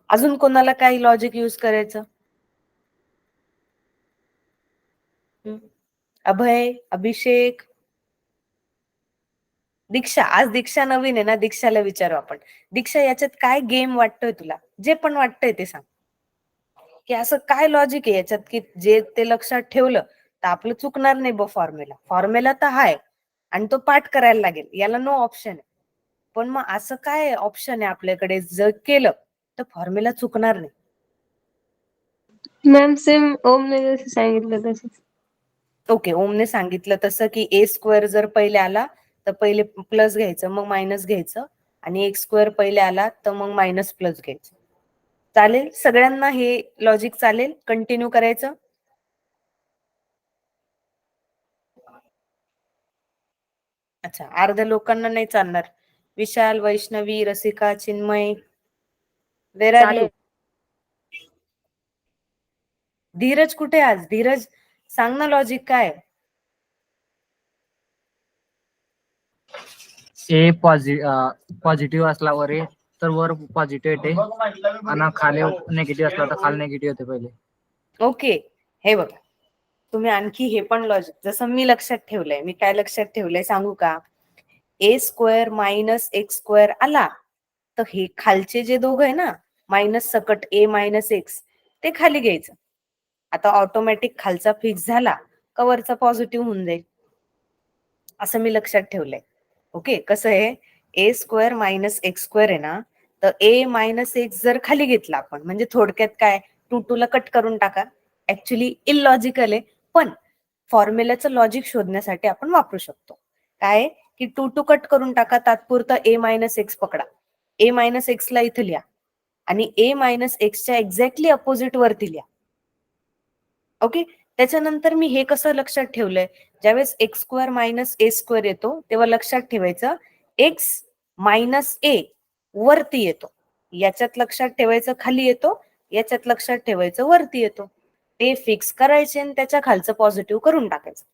अजून कोणाला काही लॉजिक यूज करायचं? अभय, अभिषेक, दीक्षा. आज दीक्षा नवीन आहे ना, दीक्षाला विचारू आपण. दीक्षा, याच्यात काय गेम वाटतोय तुला? जे पण वाटतंय ते सांग, की असं काय लॉजिक आहे याच्यात की जे ते लक्षात ठेवलं तर आपलं चुकणार नाही. फॉर्म्युला फॉर्म्युला तर हाय आणि तो पाठ करायला लागेल, याला नो ऑप्शन आहे. पण मग असं काय ऑप्शन आहे आपल्याकडे, जर केलं तर फॉर्म्युला चुकणार नाही? मॅम सेम ओमने जसं सांगितलं तसंच. ओके, ओमने सांगितलं तसं की ए स्क्वेअर जर पहिले आला तर पहिले प्लस घ्यायचं मग मायनस घ्यायचं, आणि एक्स स्क्वेअर पहिले आला तर मग मायनस प्लस घ्यायचं. चालेल सगळ्यांना हे लॉजिक? चालेल, कंटिन्यू करायचं? अच्छा, अर्ध्या लोकांना नाही चालणार. विशाल, वैष्णवी, रसिका, चिन्मय, वेर आर यू? धीरज कुठे आज? धीरज, सांग ना लॉजिक काय? ए पॉझिटिव्ह असल्यावर ए तर वर पॉझिटिव्ह येते आणि खाली नेगेटिव्ह असला तर खाली नेगेटिव्ह होते पहिले. ओके, हे बघा, तुम्ही आणखी हे पण लॉजिक जसं मी लक्षात ठेवलंय. मी काय लक्षात ठेवलंय सांगू का? ए स्क्वेअर मायनस एक्स स्क्वेअर आला तर हे खालचे जे दोघं आहे ना, मायनस सकट ए मायनस एक्स, ते खाली घ्यायचं. आता ऑटोमॅटिक खालचा फिक्स झाला का वरचा पॉझिटिव्ह होऊन जाईल, असं मी लक्षात ठेवलंय. ओके, कसं आहे ए स्क्वेअर मायनस एक्स स्क्वेअर आहे ना, तर ए मायनस एक्स जर खाली घेतला आपण, म्हणजे थोडक्यात काय, 2 ला कट करून टाका. ऍक्च्युली इलॉजिकल आहे, पण फॉर्म्युल्याचं लॉजिक शोधण्यासाठी आपण वापरू शकतो. काय की 2 कट करून टाका, तात्पुरतं ए मायनस एक्स पकडा. ए मायनस एक्स ला इथं लिहा आणि ए मायनस एक्सच्या एक्झॅक्टली अपोजिट वरती लिहा. ओके, त्याच्यानंतर मी हे कसं लक्षात ठेवलंय, ज्यावेळेस x square minus a square येतो तेव्हा लक्षात ठेवायचं एक्स मायनस ए वरती येतो, याच्यात लक्षात ठेवायचं खाली येतो, याच्यात लक्षात ठेवायचं वरती येतो. ते फिक्स करायचे आणि त्याच्या खालचं पॉझिटिव्ह करून टाकायचं,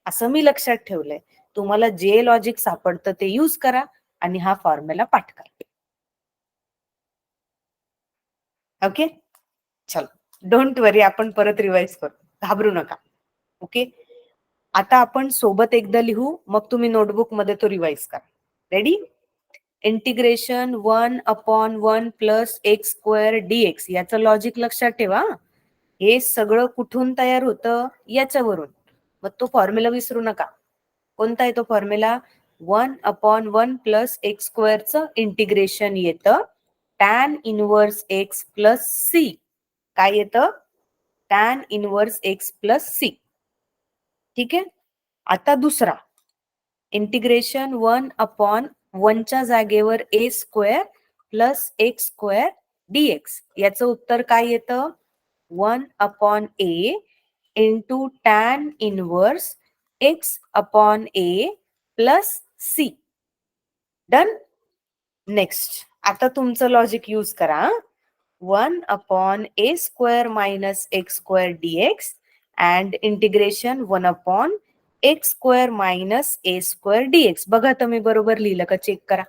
असं मी लक्षात ठेवलंय. तुम्हाला जे लॉजिक सापडतं ते यूज करा आणि हा फॉर्म्युला पाठ करा. ओके, चलो, डोंट वरी, आपण परत रिवाइज करू, घाबरू नका. ओके, आता आपण सोबत एकदा लिहू, मग तुम्ही नोटबुक मध्ये तो रिवाइज करा. Ready? Integration 1/1 plus x square dx, याचं लॉजिक लक्षात ठेवा. हे सगळं कुठून तयार होतं, याच्यावरून. मग तो फॉर्म्युला विसरू नका. कोणता आहे तो फॉर्म्युला? 1/1 प्लस एक्स स्क्वेअरचं इंटिग्रेशन येतं tan inverse x plus c. काय येतं? Tan inverse x plus c. ठीक आहे, आता दुसरा इंटिग्रेशन 1/1च्या जागेवर a square plus x square dx, याचं उत्तर काय येतं? 1/a into tan inverse x upon a plus c. Done. Next, आता तुमचं लॉजिक यूज करा. 1/a square minus x square dx and integration 1/x square minus a square dx. बघा तुम्ही बरोबर लिहिलं का, चेक करा.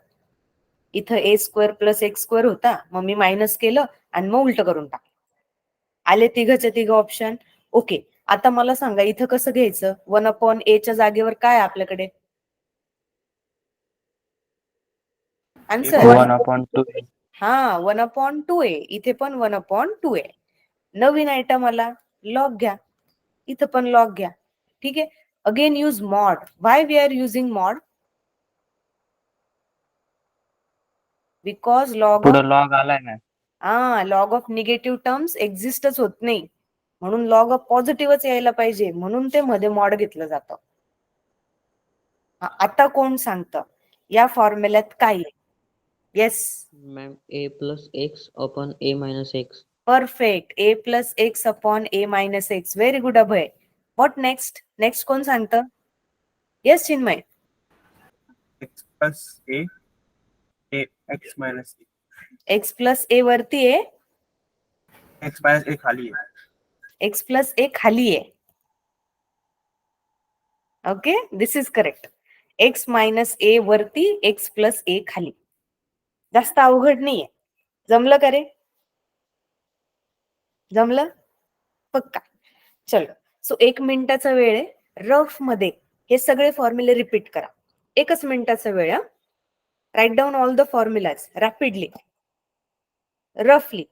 इथं ए स्क्वेअर प्लस एक्स स्क्वेअर होता, मग मी मायनस केलं आणि मग उलट करून टाकलं. आले तिघच्या तिघ ऑप्शन. ओके, आता मला सांगा इथं कसं घ्यायचं? 1/a च्या जागेवर काय आपल्याकडे आन्सर? 1/2. हा, 1/2a. इथे पण 1/2a. नवीन आयटम आला, लॉग घ्या. इथं पण लॉग घ्या. ठीक आहे, again use mod. Why we are using mod? Because log पुढे लॉग आलाय ना. लॉग ऑफ निगेटिव्ह टर्म्स एक्झिस्टच होत नाही, म्हणून लॉग ऑफ पॉझिटिव्हच यायला पाहिजे, म्हणून ते मध्ये मॉड घेतलं जातं. आता कोण सांगतं या फॉर्म्युल्यात काय आहे? Yes, ma'am, A plus x upon A minus x. Perfect. A plus x upon A minus x. Very good Abhay. What next? Next कोण सांगतं? येस चिन्मय. एक्स प्लस ए एक्स मायनस एक्स प्लस ए वरती आहे, एक्स मायनस ए खाली आहे. X plus a खाली आहे. Okay, this is correct. X minus a वरती, x plus a खाली. जास्त अवघड नाहीये. जमलं का रे? जमलं पक्का? चलो, सो 1 मिनिटाचा वेळ आहे. रफ मध्ये हे सगळे फॉर्म्युले रिपीट करा. 1च मिनिटाचा वेळ आहे. Write down all the formulas rapidly, रफली.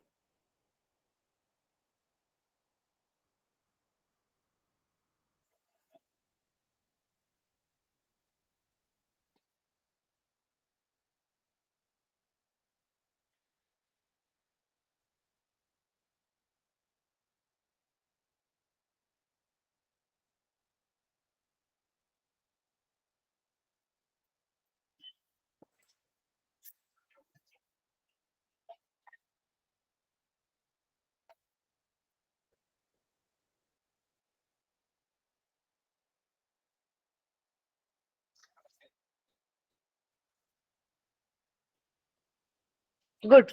Good.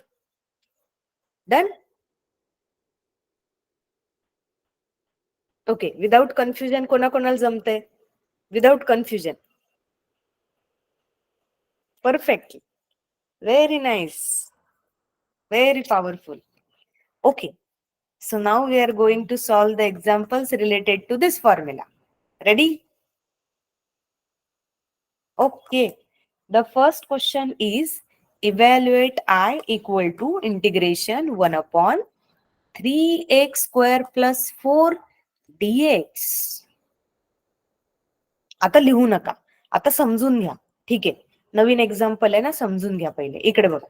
Done. Okay, without confusion कोणाकोणाला जमतंय? Without confusion. Perfectly. Very nice. Very powerful. Okay, so now we are going to solve the examples related to this formula. Ready? Okay, the first question is evaluate I equal to integration 1/3x square plus 4 dx. आता लिहू नका, आता समजून घ्या. ठीक आहे, नवीन example आहे ना, समजून घ्या पहिले. इकडे बघा.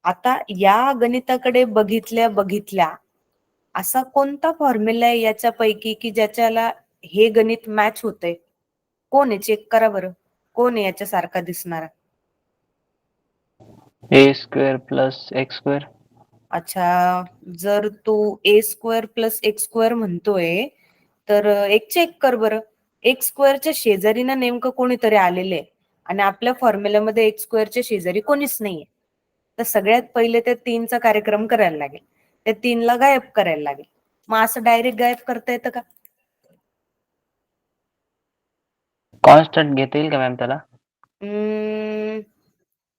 आता या गणिताकडे बघितल्या असा कोणता फॉर्म्युला आहे याच्यापैकी की ज्याच्याला हे गणित मॅच होतंय? कोण आहे? चेक करा बरं. कोण आहे याच्यासारखा दिसणारा? ए स्क्वेअर प्लस एक्स स्क्वेअर. अच्छा, जर तू ए स्क्वेअर प्लस एक्स स्क्वेअर म्हणतोय तर एक चेक कर बरं. एक्स स्क्वेअरच्या शेजारी ना नेमकं कोणीतरी आलेले आहे आणि आपल्या फॉर्म्युल्यामध्ये एक्स स्क्वेअरच्या शेजारी कोणीच नाहीये. तर सगळ्यात पहिले त्या 3चा कार्यक्रम करायला लागेल. त्या 3ला गायब करायला लागेल. मग असं डायरेक्ट गायब करता येतं का? कॉन्स्टंट घेता येईल का मॅम त्याला?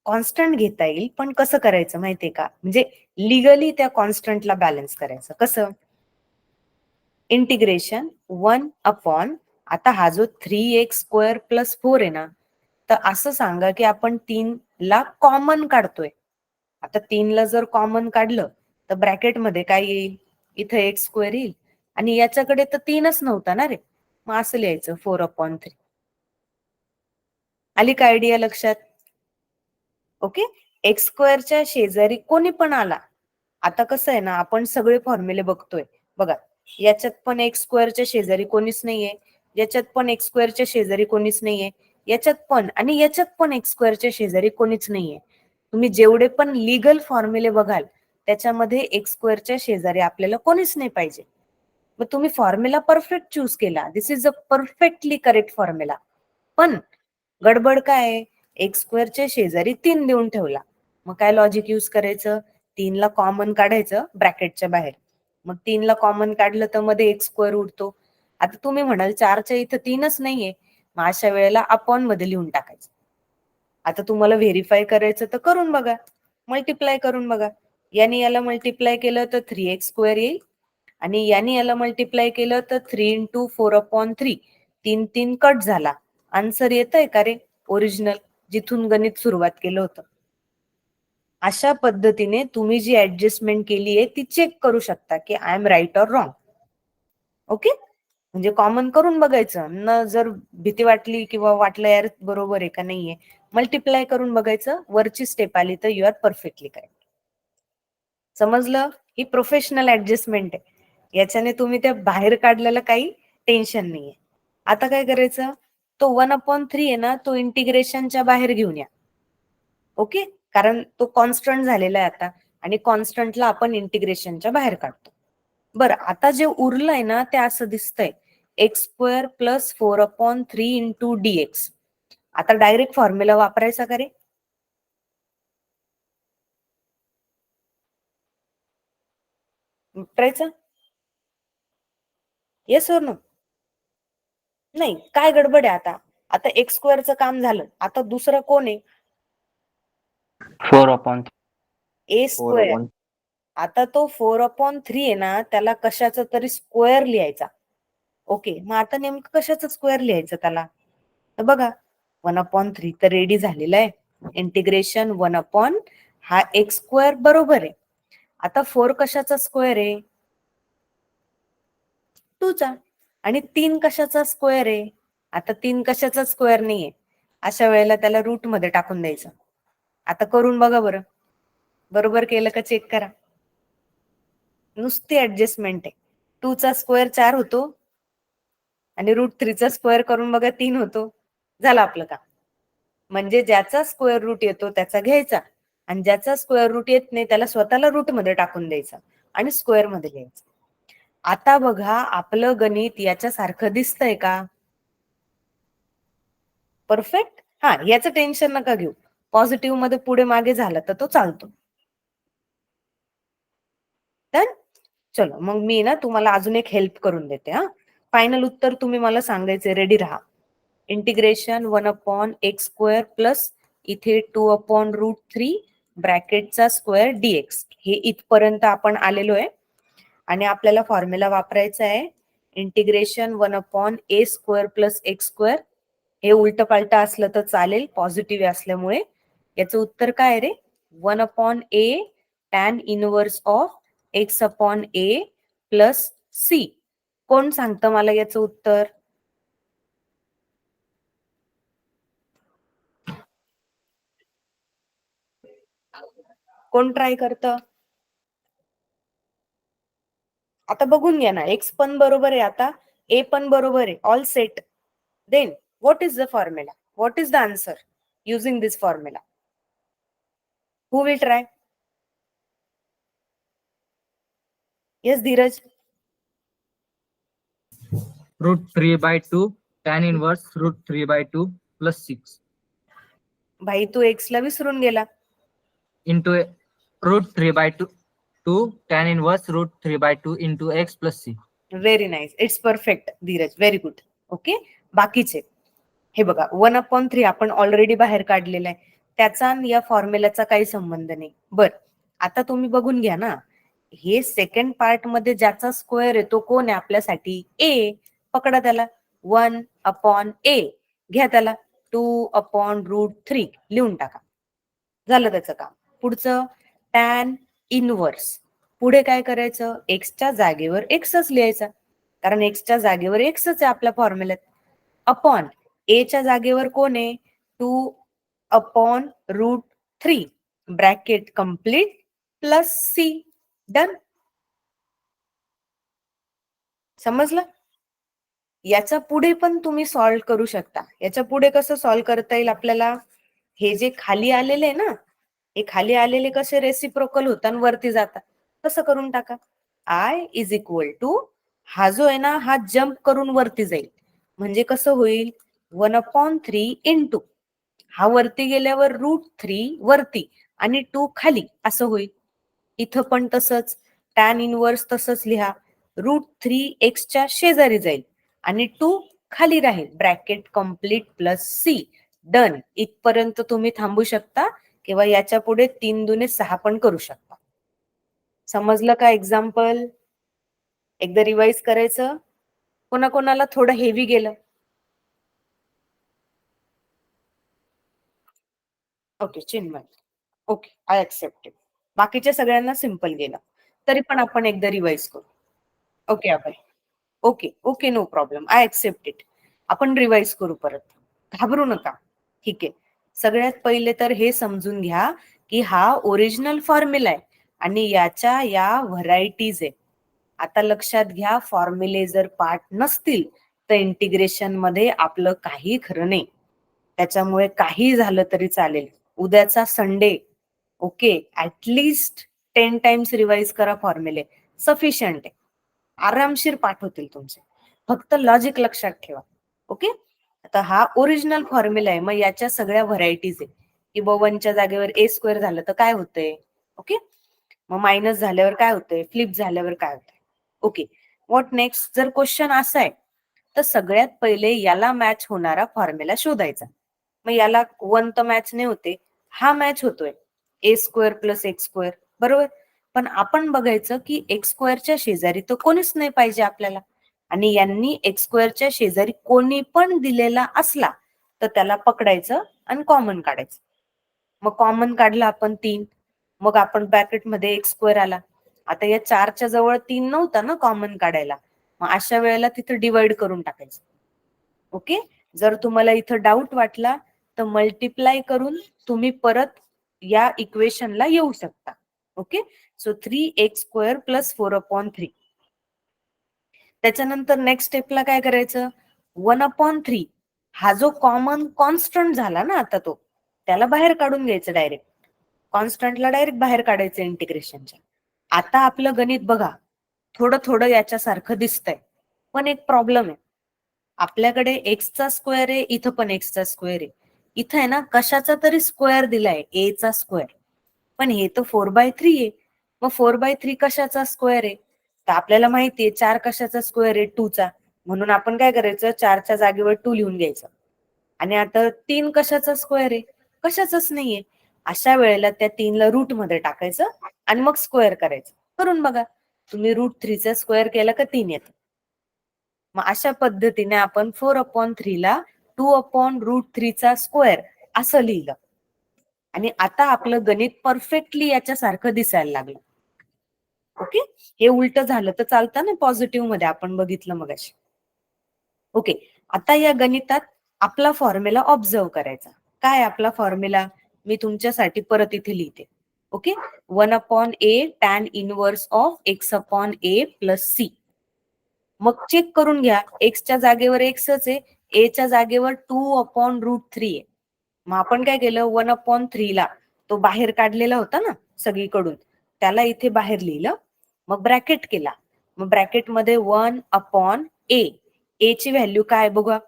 कॉन्स्टंट घेता येईल, पण कसं करायचं माहितीये का? म्हणजे लिगली त्या कॉन्स्टंटला बॅलन्स करायचं. कसं? इंटिग्रेशन 1 अपॉन, आता हा जो 3x स्क्वेअर प्लस 4 आहे ना, तर असं सांगा की आपण 3ला कॉमन काढतोय. आता 3ला जर कॉमन काढलं तर ब्रॅकेटमध्ये काय येईल? इथं एक्स स्क्वेअर येईल आणि याच्याकडे तर 3च नव्हता ना रे. मग असं लिहायचं 4/3. आली का आयडिया लक्षात? ओके. एक्स स्क्वेअरच्या शेजारी कोणी पण आला. आता कसं आहे ना, आपण सगळे फॉर्म्युले बघतोय बघा. याच्यात पण एक्स स्क्वेअरच्या शेजारी कोणीच नाहीये, याच्यात पण एक्स स्क्वेअरच्या शेजारी कोणीच नाहीये, याच्यात पण आणि याच्यात पण एक्स स्क्वेअरच्या शेजारी कोणीच नाहीये. तुम्ही जेवढे पण लिगल फॉर्म्युले बघाल त्याच्यामध्ये एक्स स्क्वेअरच्या शेजारी आपल्याला कोणीच नाही पाहिजे. मग तुम्ही फॉर्म्युला परफेक्ट चूज केला. This is a perfectly correct formula. पण गडबड काय आहे? एक्स स्क्वेअरच्या शेजारी 3 देऊन ठेवला. मग काय लॉजिक यूज करायचं? 3ला कॉमन काढायचं ब्रॅकेटच्या बाहेर. मग 3ला कॉमन काढलं तर मध्ये एक्स स्क्वेअर उरतो. आता तुम्ही म्हणाल 4च्या इथं 3च नाहीये, मग अशा वेळेला अपॉन मध्ये लिहून टाकायचं. आता तुम्हाला व्हेरीफाय करायचं तर करून बघा, मल्टिप्लाय करून बघा. याने याला मल्टिप्लाय केलं तर 3x स्क्वेअर येईल आणि याने याला मल्टिप्लाय केलं तर 3 × 4/3. 3 कट झाला. आन्सर येतंय का रे? ओरिजिनल जिथून गणित सुरुवात केलं होतं. अशा पद्धतीने तुम्ही जी ऍडजस्टमेंट केली आहे ती चेक करू शकता की I am right or wrong. Okay. म्हणजे कॉमन करून बघायचं न, जर भीती वाटली किंवा वाटलं यार बरोबर आहे का नाहीये, मल्टिप्लाय करून बघायचं. वरची स्टेप आली तर यू आर परफेक्टली करेक्ट. समजलं? ही प्रोफेशनल ऍडजस्टमेंट आहे. याच्याने तुम्ही त्या बाहेर काढलेलं काही टेन्शन नाहीये. आता काय करायचं? तो 1/3 आहे ना, तो इंटिग्रेशनच्या बाहेर घेऊन या. ओके. कारण तो कॉन्स्टंट झालेला आहे आता आणि कॉन्स्टंटला आपण इंटिग्रेशनच्या बाहेर काढतो. बरं, आता जे उरलंय ना ते असं दिसतंय एक्स स्क्वेअर प्लस 4/3 × dx. आता डायरेक्ट फॉर्म्युला वापरायचा का रे? वापरायचा? येस और नो? नाही, काय गडबड आहे आता? आता एक्स स्क्वेअरचं काम झालं. आता दुसरं कोण आहे? 4/3. ए स्क्वेअर. आता तो 4/3 आहे ना, त्याला कशाचा तरी स्क्वेअर लिहायचा. ओके. मग आता नेमकं कशाचं स्क्वेअर लिहायचं त्याला? तर बघा 1/3 तर रेडी झालेला आहे. इंटिग्रेशन 1/ हा एक्स स्क्वेअर बरोबर आहे. आता 4 कशाचा स्क्वेअर आहे? 2चा. आणि 3 कशाचा स्क्वेअर आहे? आता 3 कशाचा स्क्वेअर नाहीये. अशा वेळेला त्याला रूट मध्ये टाकून द्यायचं. आता करून बघा बरं. बरोबर केलं का चेक करा. नुसती ऍडजस्टमेंट आहे. 2चा स्क्वेअर 4 होतो आणि √3चा स्क्वेअर करून बघा 3 होतो. झालं आपलं काम. म्हणजे ज्याचा स्क्वेअर रूट येतो त्याचा घ्यायचा आणि ज्याचा स्क्वेअर रूट येत नाही त्याला स्वतःला रूट मध्ये टाकून द्यायचा आणि स्क्वेअर मध्ये लिहायचं. आता बघा आपलं गणित याच्यासारखं दिसतंय का? परफेक्ट. हा, याचं टेन्शन नका घेऊ. पॉझिटिव्ह मध्ये पुढे मागे झालं तर तो चालतो. तर चलो मग मी ना तुम्हाला अजून एक हेल्प करून देते. हा, फायनल उत्तर तुम्ही मला सांगायचे. रेडी राहा. इंटिग्रेशन 1/x स्क्वेअर प्लस इथे 2/√3 ब्रॅकेटचा स्क्वेअर dx. हे इथपर्यंत आपण आलेलो आहे आणि आपल्याला फॉर्म्युला वापरायचा आहे integration 1/a square plus x square. हे उलट पालट असलं तर चालेल, पॉझिटिव्ह असल्यामुळे. याचं उत्तर काय रे? 1/a tan inverse of x/a plus c. कोण सांगतं मला याचं उत्तर? कोण ट्राय करतं? आता बघून घ्या ना, एक्स पण बरोबर आहे, आता ए पण बरोबर आहे, all set. Then what is the formula? What is the answer using this formula? Who will try? Yes Dheeraj. √3/2 tan inverse √3/2 plus 6 भाई तू एक्स ला विसरून गेला. into √3/2 tan inverse √3/2 into x plus c. Very nice, it's perfect Dheeraj, very good. Okay, बाकीचे हे बघा 1/3 आपण already बाहेर काढलेला आहे, त्याचा आणि या फॉर्म्युलाचा काही संबंध नाही. बर, आता तुम्ही बघून घ्या ना, हे सेकंड पार्ट मध्ये ज्याचा स्क्वेअर आहे तो कोण आहे आपल्यासाठी? ए. पकडा त्याला, 1/a. घ्या त्याला 2/√3 लिहून टाका, झालं त्याचं काम. पुढचं टॅन इनवर्स. पुढे काय करायचं? एक्सच्या जागेवर एक्सच लिहायचा, कारण एक्सच्या जागेवर एक्सच आहे आपल्या फॉर्म्युल्यात. अपॉन ए च्या जागेवर कोण आहे? 2/√3 bracket complete plus c. Done. समजलं? याच्या पुढे पण तुम्ही सॉल्व्ह करू शकता. याच्या पुढे कसं सॉल्व्ह करता येईल आपल्याला? हे जे खाली आलेले ना, हे खाली आलेले कसे रेसिप्रोकल होतात आणि वरती जातात, तसं करून टाका. आय इज इक्वल टू, हा जो आहे ना हा जम्प करून वरती जाईल, म्हणजे कसं होईल? 1/3 इंटू हा वरती गेल्यावर √3 वरती आणि 2 खाली, असं होईल. इथं पण तसंच टॅन इनवर्स तसंच लिहा, √3 एक्सच्या शेजारी जाईल आणि 2 खाली राहील, bracket complete plus c. Done. इथपर्यंत तुम्ही थांबू शकता किंवा याच्या पुढे 3 दुने 6 पण करू शकता. समजलं का एक्झाम्पल? एकदा रिवाइज करायचं. कोणाकोणाला थोडं हेवी गेलं? Okay Chinmay, okay I accepted. बाकीच्या सगळ्यांना सिंपल गेलं, तरी पण आपण एकदा रिवाइज करू. Okay Abhay, okay okay, no problem, I accept it. आपण रिवाइज करू परत, घाबरू नका. ठीक आहे, सगळ्यात पहिले तर हे समजून घ्या की हा ओरिजिनल फॉर्म्युला आहे आणि याच्या या व्हरायटीज आहे. आता लक्षात घ्या, फॉर्म्युले जर पाठ नसतील तर इंटिग्रेशन मध्ये आपलं काही खरं नाही. त्याच्यामुळे काही झालं तरी चालेल. उद्याचा Sunday, okay, at least 10 times revise करा फॉर्म्युले, सफिशियंट आहे. आरामशीर पाठ होतील तुमचे, फक्त लॉजिक लक्षात ठेवा. ओके, आता हा ओरिजिनल फॉर्म्युला आहे, मग याच्या सगळ्या व्हरायटीज आहे. की 1च्या जागेवर ए स्क्वेअर झालं तर काय होतंय? ओके, मग मायनस झाल्यावर काय होतंय? फ्लिप झाल्यावर काय होतंय? Okay, what next? जर क्वेश्चन असा आहे तर सगळ्यात पहिले याला मॅच होणारा फॉर्म्युला शोधायचा. मग याला 1 तर मॅच नाही होते, हा मॅच होतोय ए स्क्वेअर प्लस एक्स स्क्वेअर, बरोबर. पण आपण बघायचं की एक्स स्क्वेअरच्या शेजारी तर कोणीच नाही पाहिजे आपल्याला, आणि यांनी एक्स स्क्वेअरच्या शेजारी कोणी पण दिलेला असला तर त्याला पकडायचं आणि कॉमन काढायचं. मग कॉमन काढला आपण 3, मग आपण ब्रॅकेट मध्ये एक्स स्क्वेअर आला. आता या 4च्या जवळ 3 नव्हता ना कॉमन काढायला, मग अशा वेळेला तिथं डिवाइड करून टाकायचं. ओके, जर तुम्हाला इथं डाऊट वाटला तर मल्टिप्लाय करून तुम्ही परत या इक्वेशनला येऊ शकता. Okay, so 3x² + 4/3. त्याच्यानंतर नेक्स्ट स्टेपला काय करायचं? 1/3 हा जो कॉमन कॉन्स्टंट झाला ना आता, तो त्याला बाहेर काढून घ्यायचं डायरेक्ट. कॉन्स्टंटला डायरेक्ट बाहेर काढायचं इंटिग्रेशनच्या. आता आपलं गणित बघा, थोडं थोडं याच्यासारखं दिसतंय, पण एक प्रॉब्लेम आहे. आपल्याकडे एक्सचा स्क्वेअर आहे, इथं पण एक्सचा स्क्वेअर आहे. इथं आहे ना कशाचा तरी स्क्वेअर दिलाय, ए चा स्क्वेअर, पण हे तर 4/3 आहे. मग 4/3 कशाचा स्क्वेअर आहे? तर आपल्याला माहितीये 4 कशाचा स्क्वेअर आहे? 2चा. म्हणून आपण काय करायचं? 4च्या जागेवर 2 लिहून घ्यायचं. आणि आता 3 कशाचा स्क्वेअर आहे? कशाचाच नाहीये. अशा वेळेला त्या 3ला रूट मध्ये टाकायचं आणि मग स्क्वेअर करायचं. करून बघा, तुम्ही √3चा स्क्वेअर केला का 3 येतं. मग अशा पद्धतीने आपण 4/3 ला 2/√3चा स्क्वेअर असं लिहिलं, आणि आता आपलं गणित परफेक्टली याच्यासारखं दिसायला लागलं. ओके, हे उलट झालं तर चालतं ना पॉझिटिव्ह मध्ये, आपण बघितलं मगाशी. ओके, आता या गणितात आपला फॉर्म्युला ऑब्झर्व करायचा. काय आपला फॉर्म्युला? मी तुमच्यासाठी परत इथे लिहिते. Okay 1/a tan inverse of x upon a plus c. मग चेक करून घ्या, एक्सच्या जागेवर एक्सच आहे, ए च्या जागेवर 2/√3 आहे. मग आपण काय केलं 1/3 ला तो बाहेर काढलेला होता ना सगळीकडून, त्याला इथे बाहेर लिहिलं. मग ब्रॅकेट केला. मग ब्रॅकेटमध्ये 1/a. ए ची व्हॅल्यू काय बघा,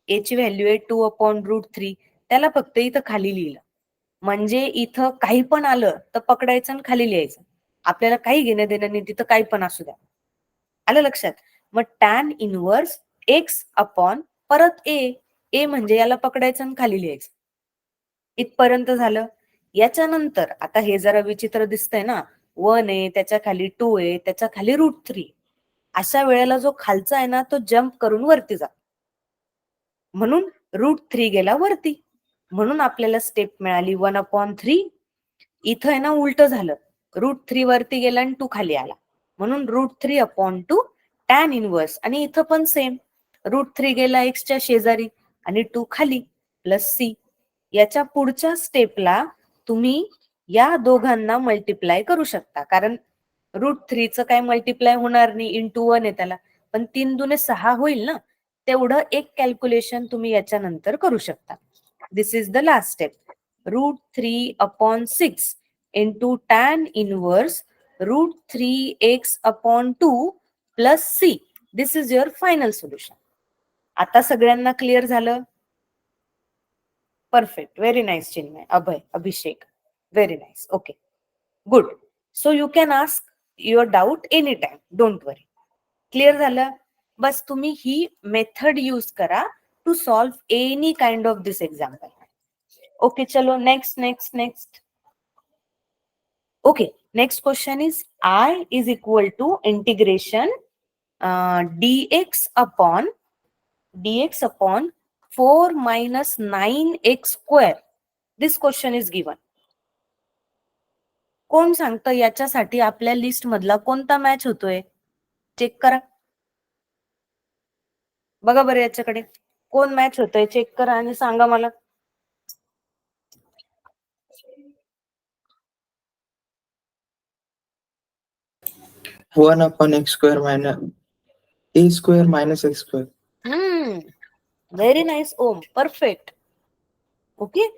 ए ची व्हॅल्यू आहे 2/√3. त्याला फक्त इथं खाली लिहिलं. म्हणजे इथं काही पण आलं तर पकडायचं आणि खाली लिहायचं. आपल्याला काही घेणं देणं नाही, तिथं काही पण असू द्या. आलं लक्षात? मग टॅन इनवर्स एक्स अपॉन परत ए. ए म्हणजे याला पकडायचं आणि खाली लिहायचं. इथपर्यंत झालं. याच्यानंतर आता हे जरा विचित्र दिसतंय ना, 1 आहे, त्याच्या खाली 2 आहे, त्याच्या खाली √3. अशा वेळेला जो खालचा आहे ना तो जम्प करून वरती जा, म्हणून √3 गेला वरती. म्हणून आपल्याला स्टेप मिळाली 1/3. इथं आहे ना उलट झालं, √3 वरती गेला आणि 2 खाली आला, म्हणून √3/2 टॅन इनवर्स. आणि इथं पण सेम, √3 गेला एक्सच्या शेजारी आणि 2 खाली प्लस सी. याच्या पुढच्या स्टेपला तुम्ही या दोघांना मल्टिप्लाय करू शकता, कारण √3चं काय मल्टिप्लाय होणार नाही, इंटू 1 आहे त्याला, पण 3 दुने 6 होईल ना. तेवढं एक कॅल्क्युलेशन तुम्ही याच्यानंतर करू शकता. This is the last step. √3/6 into tan inverse √3x/2 plus c. This is your final solution. आता सगळ्यांना क्लिअर झालं? Perfect. Very nice Chinmay, Abhay, Abhishek. Very nice. Okay, good. So you can ask your doubt any time, don't worry. Clear झालं? बस तुम्ही ही method use करा to solve any kind of this example. Okay, चलो next next next. Okay, next question is I is equal to integration dx upon 4 minus 9x square. This question is given. कोण सांगतं याच्यासाठी आपल्या list मधला कोणता match होतोय? Check करा बघा बरं, याच्याकडे कोण मॅच होतोय चेक करा आणि सांगा मला. One upon x square minus a square minus x square. Very nice Om, perfect. Okay,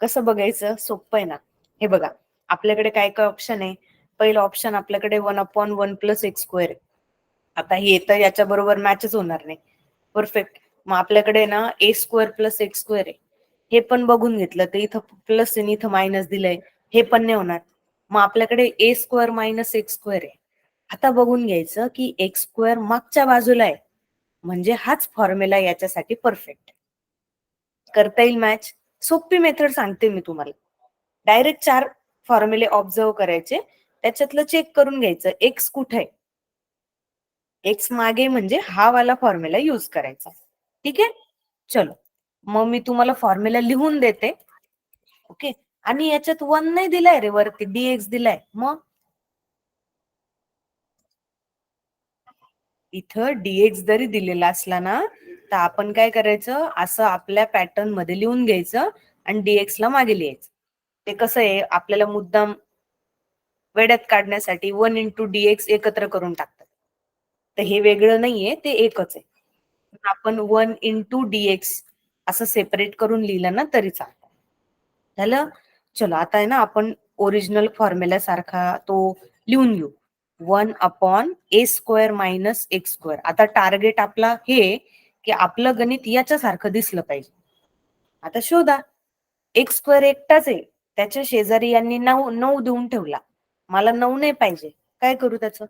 कसं बघायचं? सोपं आहे ना. हे बघा, आपल्याकडे काय काय ऑप्शन आहे. पहिलं ऑप्शन आपल्याकडे 1/1 प्लस एक्स स्क्वेअर आहे. आता हे तर याच्या बरोबर मॅचच होणार नाही. परफेक्ट. मग आपल्याकडे ना ए स्क्वेअर प्लस एक्स स्क्वेअर आहे. हे पण बघून घेतलं तर इथं प्लस आणि इथं मायनस दिलंय, हे पण नाही होणार. मग आपल्याकडे ए स्क्वेअर मायनस एक्स स्क्वेअर आहे. आता बघून घ्यायचं की एक्स स्क्वेअर मागच्या बाजूला आहे, म्हणजे हाच फॉर्म्युला याच्यासाठी परफेक्ट. करता येईल मॅच. सोपी मेथड सांगते मी तुम्हाला. डायरेक्ट 4 फॉर्म्युले ऑब्झर्व करायचे, त्याच्यातलं चेक करून घ्यायचं एक्स कुठे आहे, एक्स मागे, म्हणजे हा वाला फॉर्म्युला युज करायचा. ठीक आहे, चलो मग मी तुम्हाला फॉर्म्युला लिहून देते. ओके, आणि याच्यात 1 नाही दिलाय रे वरती, dx दिलाय. मग इथं dx जरी दिलेला असला ना तर आपण काय करायचं, असं आपल्या पॅटर्न मध्ये लिहून घ्यायचं आणि dx ला मागे लिहायचं. ते कसं आहे, आपल्याला मुद्दाम वेड्यात काढण्यासाठी 1 इंटू dx एकत्र करून टाकतात. तर हे वेगळं नाहीये, ते एकच आहे. आपण 1 इंटू dx असं सेपरेट करून लिहिलं ना तरी चालतं. झालं? चलो आता आहे ना आपण ओरिजिनल फॉर्म्युला सारखा तो लिहून घेऊ. 1/a square minus x square. आता टार्गेट आपला हे की आपलं गणित याच्यासारखं दिसलं पाहिजे. आता शोधा. एक्स स्क्वेअर एकटाच आहे, त्याच्या शेजारी यांनी 9 देऊन ठेवला. मला 9 नाही पाहिजे, काय करू त्याचं?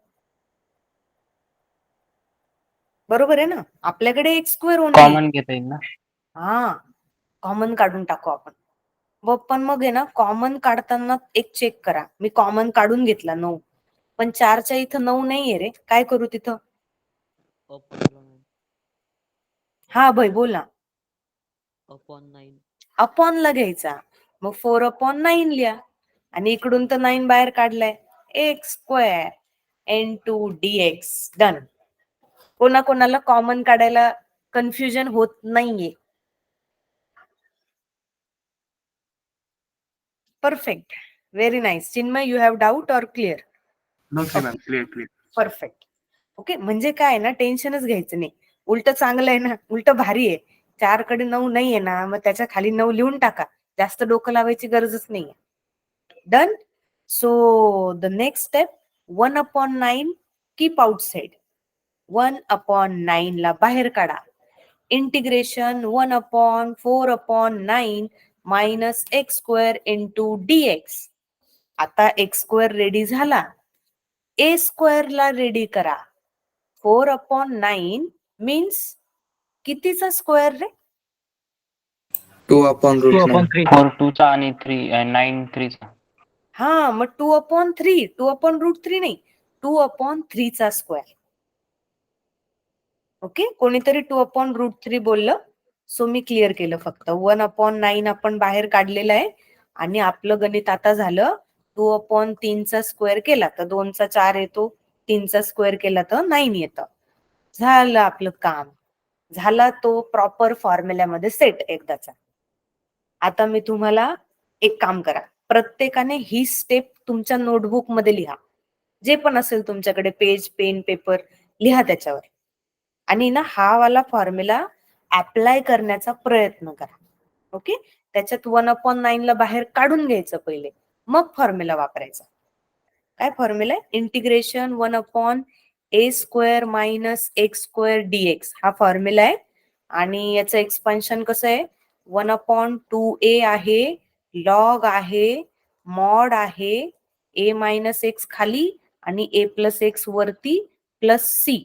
बरोबर आहे ना, आपल्याकडे एक्स स्क्वेअर होणार. कॉमन घेता येईल ना. हा, कॉमन काढून टाकू आपण. पण मग आहे ना, कॉमन काढताना एक चेक करा. मी कॉमन काढून घेतला 9, पण 4च्या इथं 9 नाहीये रे, काय करू तिथं? हा भाई बोल ना. अपॉन 9. अपॉन ला घ्यायचा, मग 4/9 लिहा आणि इकडून तर 9 बाहेर काढलाय. X square into dx. Done. कोणाकोणाला कॉमन काढायला कन्फ्युजन होत नाहीये? Perfect. Very nice. Chinmay, you have doubt और clear? No, okay, ma'am. Clear, clear. Perfect. Okay, म्हणजे काय ना, टेन्शनच घ्यायचं नाही. उलट चांगलं आहे ना, उलट भारी आहे. 4 कडे 9 नाही आहे ना, मग त्याच्या खाली 9 लिहून टाका. जास्त डोकं लावायची गरजच नाहीये. Done. So the next step, 1/9 keep outside. 1/9 ला बाहेर काढा. Integration 1/4/9 minus x square into dx. आता एक्स स्क्वेअर रेडी झाला, ए स्क्वेअर ला रेडी करा. 4/9 मीन्स कितीचा स्क्वेअर रे? 2/√9. 2/3. 4 2 चा आणि 3 9 3 चा. हा, मग 2/3. 2/√3 नाही, 2/3 चा स्क्वेअर. ओके, कोणीतरी 2/√3 बोललं, सो मी क्लिअर केलं. फक्त 1/9 आपण बाहेर काढलेलं आहे आणि आपलं गणित आता झालं 2/3 चा स्क्वेअर केला तर 2 चा 4 येतो, 3 चा स्क्वेअर केला तर 9 येतं. झालं आपलं काम. झाला तो प्रॉपर फॉर्म्युल्यामध्ये सेट एकदाचा. आता मी तुम्हाला एक काम करा, प्रत्येकाने ही स्टेप तुमच्या नोटबुक मध्ये लिहा. जे पण असेल तुमच्याकडे, पेज, पेन, पेपर, लिहा त्याच्यावर. आणि ना हा वाला फॉर्म्युला अप्लाय करण्याचा प्रयत्न करा. ओके, त्याच्यात 1/9 ला बाहेर काढून घ्यायचं पहिले, मग फॉर्म्युला वापरायचा. काय फॉर्म्युला आहे? Integration 1/a² minus x² dx हा फॉर्म्युला आहे. आणि याचं एक्सपान्शन कसं आहे? 1/2a आहे, लॉग आहे, मॉड आहे, a मायनस एक्स खाली आणि a प्लस एक्स वरती प्लस c.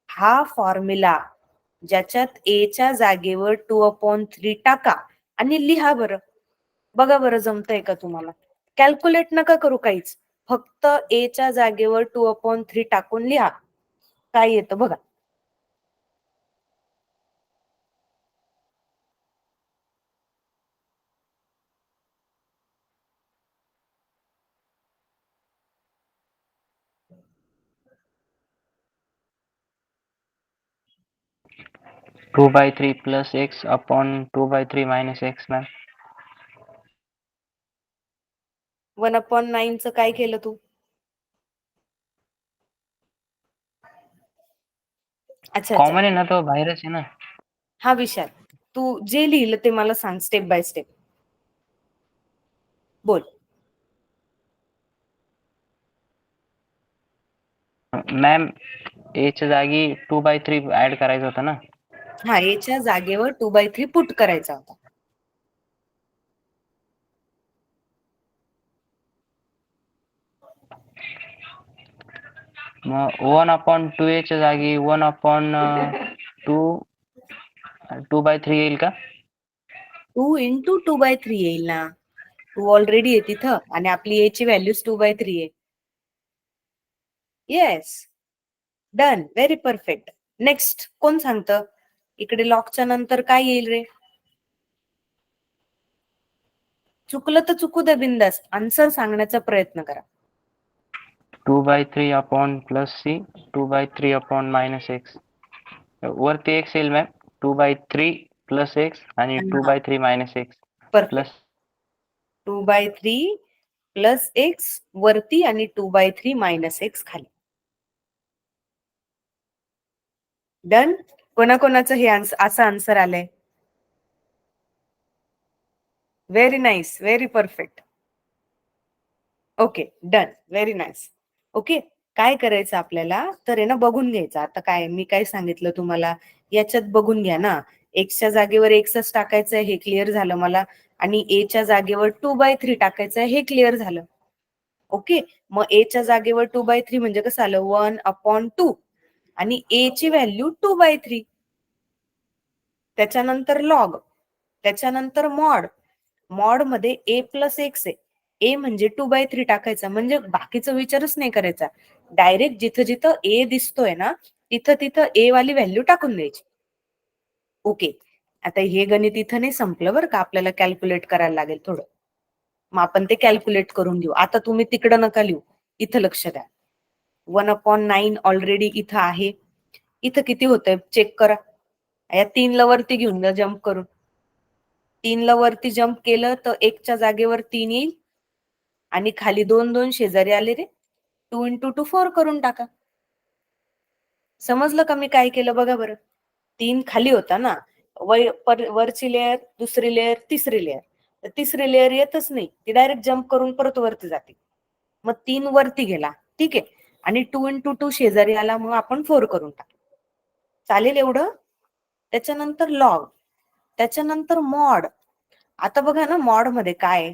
हा फॉर्म्युला ज्याच्यात a च्या जागेवर 2/3 टाका आणि लिहा बरं. बघा बरं जमतंय का तुम्हाला? कॅल्क्युलेट नका करू काहीच, फक्त a च्या जागेवर 2/3 टाकून लिहा. काय येतं बघा. Two by 3 plus x upon 2/3 minus x ma'am. 1/9 चं काय केलं तू? अच्छा, कॉमन आहे ना, तो बाहेरच आहे ना. हा विशाल, तू जे लिहिलं ते मला सांग स्टेप बाय स्टेप. बोल. मॅम, ए च्या जागी 2/3 ऍड करायचं होतं ना. हा, a च्या जागेवर 2/3 पुट करायचा होता. मग 1/2a च्या जागी 1/2 येईल का? 2 इंटू 2/3 येईल ना. 2 ऑलरेडी आहे तिथं आणि आपली a ची व्हॅल्यूज 2/3 आहे. Yes, done, very perfect. Next कोण सांगतं? इकडे लॉकच्या नंतर काय येईल रे? चुकलं तर चुकू दे, बिंदास आन्सर सांगण्याचा प्रयत्न करा. 2/3 upon plus c 2/3 upon minus x. वरती एक्स येईल मॅम. 2/3 प्लस एक्स आणि 2/3 minus x perfect. Plus 2/3 plus x वरती आणि 2/3 मायनस एक्स खाली. डन. कोणाकोणाचं हे असं आन्सर आलंय? Very nice, very perfect. Okay, done, very nice. Okay, काय करायचं आपल्याला तर आहे ना, बघून घ्यायचं. आता काय मी काय सांगितलं तुम्हाला, याच्यात बघून घ्या ना. एक्सच्या जागेवर एक्सच टाकायचं आहे, हे क्लिअर झालं मला. आणि a च्या जागेवर 2/3 टाकायचं आहे, हे क्लिअर झालं. ओके, मग a च्या जागेवर 2/3 म्हणजे कसं आलं? 1/2 आणि a ची व्हॅल्यू 2/3. त्याच्यानंतर लॉग, त्याच्यानंतर मॉड. मॉड मध्ये a प्लस एक्स आहे. a म्हणजे 2/3 टाकायचा, म्हणजे बाकीचा विचारच नाही करायचा. डायरेक्ट जिथं जिथं a दिसतोय ना, तिथं तिथं a वाली व्हॅल्यू टाकून द्यायची. ओके, आता हे गणित इथं नाही संपलं बरं का, आपल्याला कॅल्क्युलेट करायला लागेल थोडं. मग आपण ते कॅल्क्युलेट करून घेऊ. आता तुम्ही तिकडं नका लिहू, इथं लक्ष द्या. 1/9 ऑलरेडी इथं आहे. इथं किती होतंय चेक करा. या 3 ला वरती घेऊन जा जम्प करून. 3 ला वरती जम्प केलं तर 1 च्या जागेवर 3 येईल आणि खाली 2 2 शेजारी आले रे. 2 × 2 4 करून टाका. समजलं का मी काय केलं बघा बरं. 3 खाली होता ना, वरची लेअर, दुसरी लेअर, तिसरी लेअर. तर तिसरी लेअर येतच नाही, ती डायरेक्ट जम्प करून परत वरती जाते. मग 3 वरती गेला, ठीक आहे. आणि 2 × 2 शेजारी आला, मग आपण 4 करून टाकू. चालेल एवढं. त्याच्यानंतर लॉग, त्याच्यानंतर मॉड. आता बघा ना, मॉड मध्ये काय,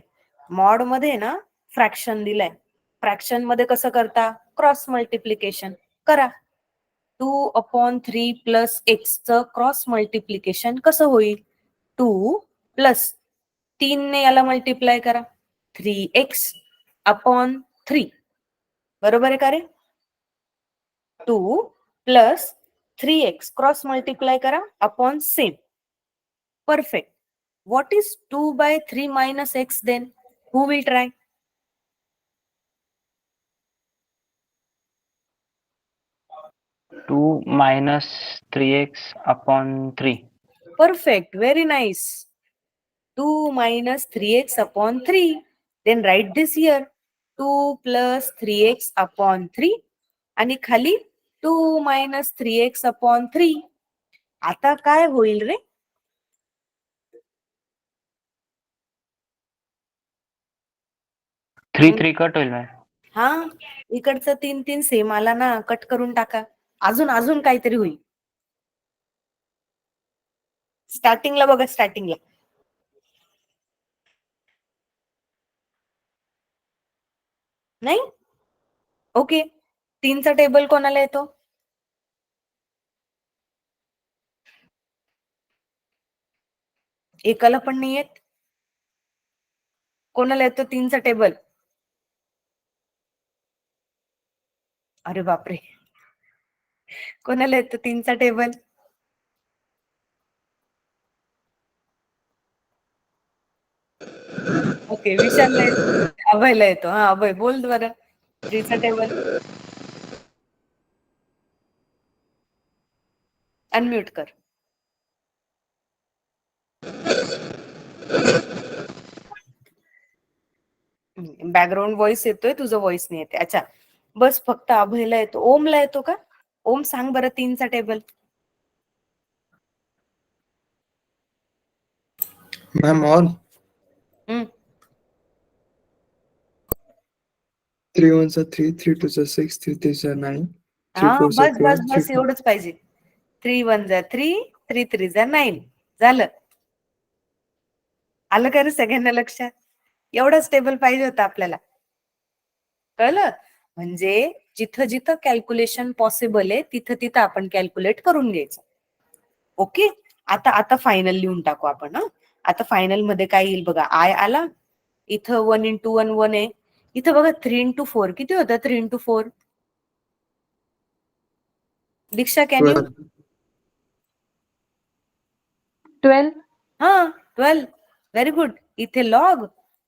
मॉड मध्ये ना फ्रॅक्शन दिलाय. फ्रॅक्शन मध्ये कसं करता, क्रॉस मल्टिप्लिकेशन करा. 2/3 + x च क्रॉस मल्टिप्लिकेशन कसं होईल, 2 + 3 ने याला मल्टिप्लाय करा, 3x/3. बरोबर आहे का रे. 2 + 3x क्रॉस मल्टिप्लाय करा upon same. Perfect. What is 2/3 - x then? Who will try? 2 - 3x/3. Perfect. Very nice. 2 - 3x/3. Then write this here. 2 + 3x/3 आणि खाली 2 - 3x/3. आता काय होईल रे. 3 3 कट होईल मॅम. हा, इकडचं 3 3 सेम आला ना, कट करून टाका. अजून काहीतरी होईल. स्टार्टिंगला बघा, स्टार्टिंगला नाही. ओके, 3चा टेबल कोणाला येतो, एकाला पण नाही येत. कोणाला येतो 3चा टेबल. अरे बापरे, कोणाला येतो 3चा टेबल. ओके, विशालला येतो, अभयला येतो. हा अभय बोल बरं, 3चा टेबल. अनम्यूट कर. बॅकग्राऊंड व्हॉइस येतोय, तुझं व्हॉइस नाही येते. अच्छा, बस फक्त अभयला येतो. ओमला येतो का. ओम सांग बरं 3चा टेबल. Ma'am on. 3 1 3, 3 2 6, 3 3 9, 3 हा, 4 बस 12, बस 3 बस, एवढंच पाहिजे. 3 1 3, 3 3 9. झालं. आलं का रे सगळ्यांना लक्षात. एवढंच टेबल पाहिजे होतं आपल्याला. कळलं. म्हणजे जिथं जिथं कॅल्क्युलेशन पॉसिबल आहे, तिथं तिथं आपण कॅल्क्युलेट करून घ्यायचं. ओके, आता फायनल लिहून टाकू आपण. आता फायनल मध्ये काय येईल बघा. आय आला, इथं 1 × 1 1 आहे. इथं बघा 3 × 4 किती होतं. 3 × 4 दीक्षा कॅन यू. 12. हा, 12. Very good. इथे लॉग,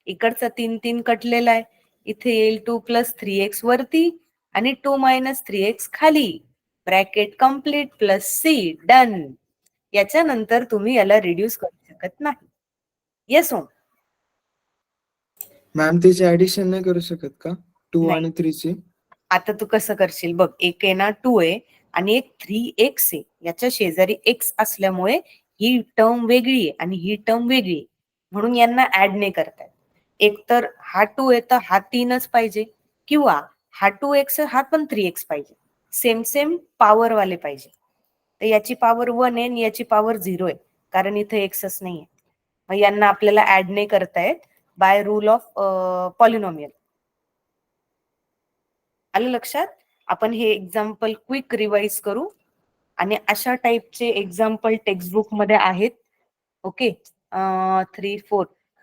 इकडचा 3 3 कटलेला आहे. इथे येईल 2 + 3x वरती आणि 2 - 3x खाली. Bracket complete +c. डन. याच्यानंतर तुम्ही याला रिड्यूस करू शकत नाही. येस ओम. मॅम त्याची ऍडिशन नाही करू शकत का, 2 नाही. आणि 3 ची. आता तू कसं करशील बघ. एक आहे ना 2 आहे आणि एक 3x आहे. याच्या शेजारी x असल्यामुळे ही टर्म वेगळी आहे आणि ही टर्म वेगळी आहे, म्हणून यांना ऍड नाही करतात. एक तर हा 2 आहे तर हा 3च पाहिजे, किंवा हा 2x हा पण 3x पाहिजे. सेम सेम पॉवर वाले पाहिजे. तर याची पॉवर 1 आहे आणि याची पॉवर 0 आहे, कारण इथे एक्सच नाहीये. मग यांना आपल्याला ऍड नाही करतायत बाय रूल ऑफ पॉलिनॉमियल. आलं लक्षात. आपण हे एक्झाम्पल क्विक रिवाइज करू आणि अशा टाईपचे एक्झाम्पल टेक्स्टबुक मध्ये आहेत. ओके,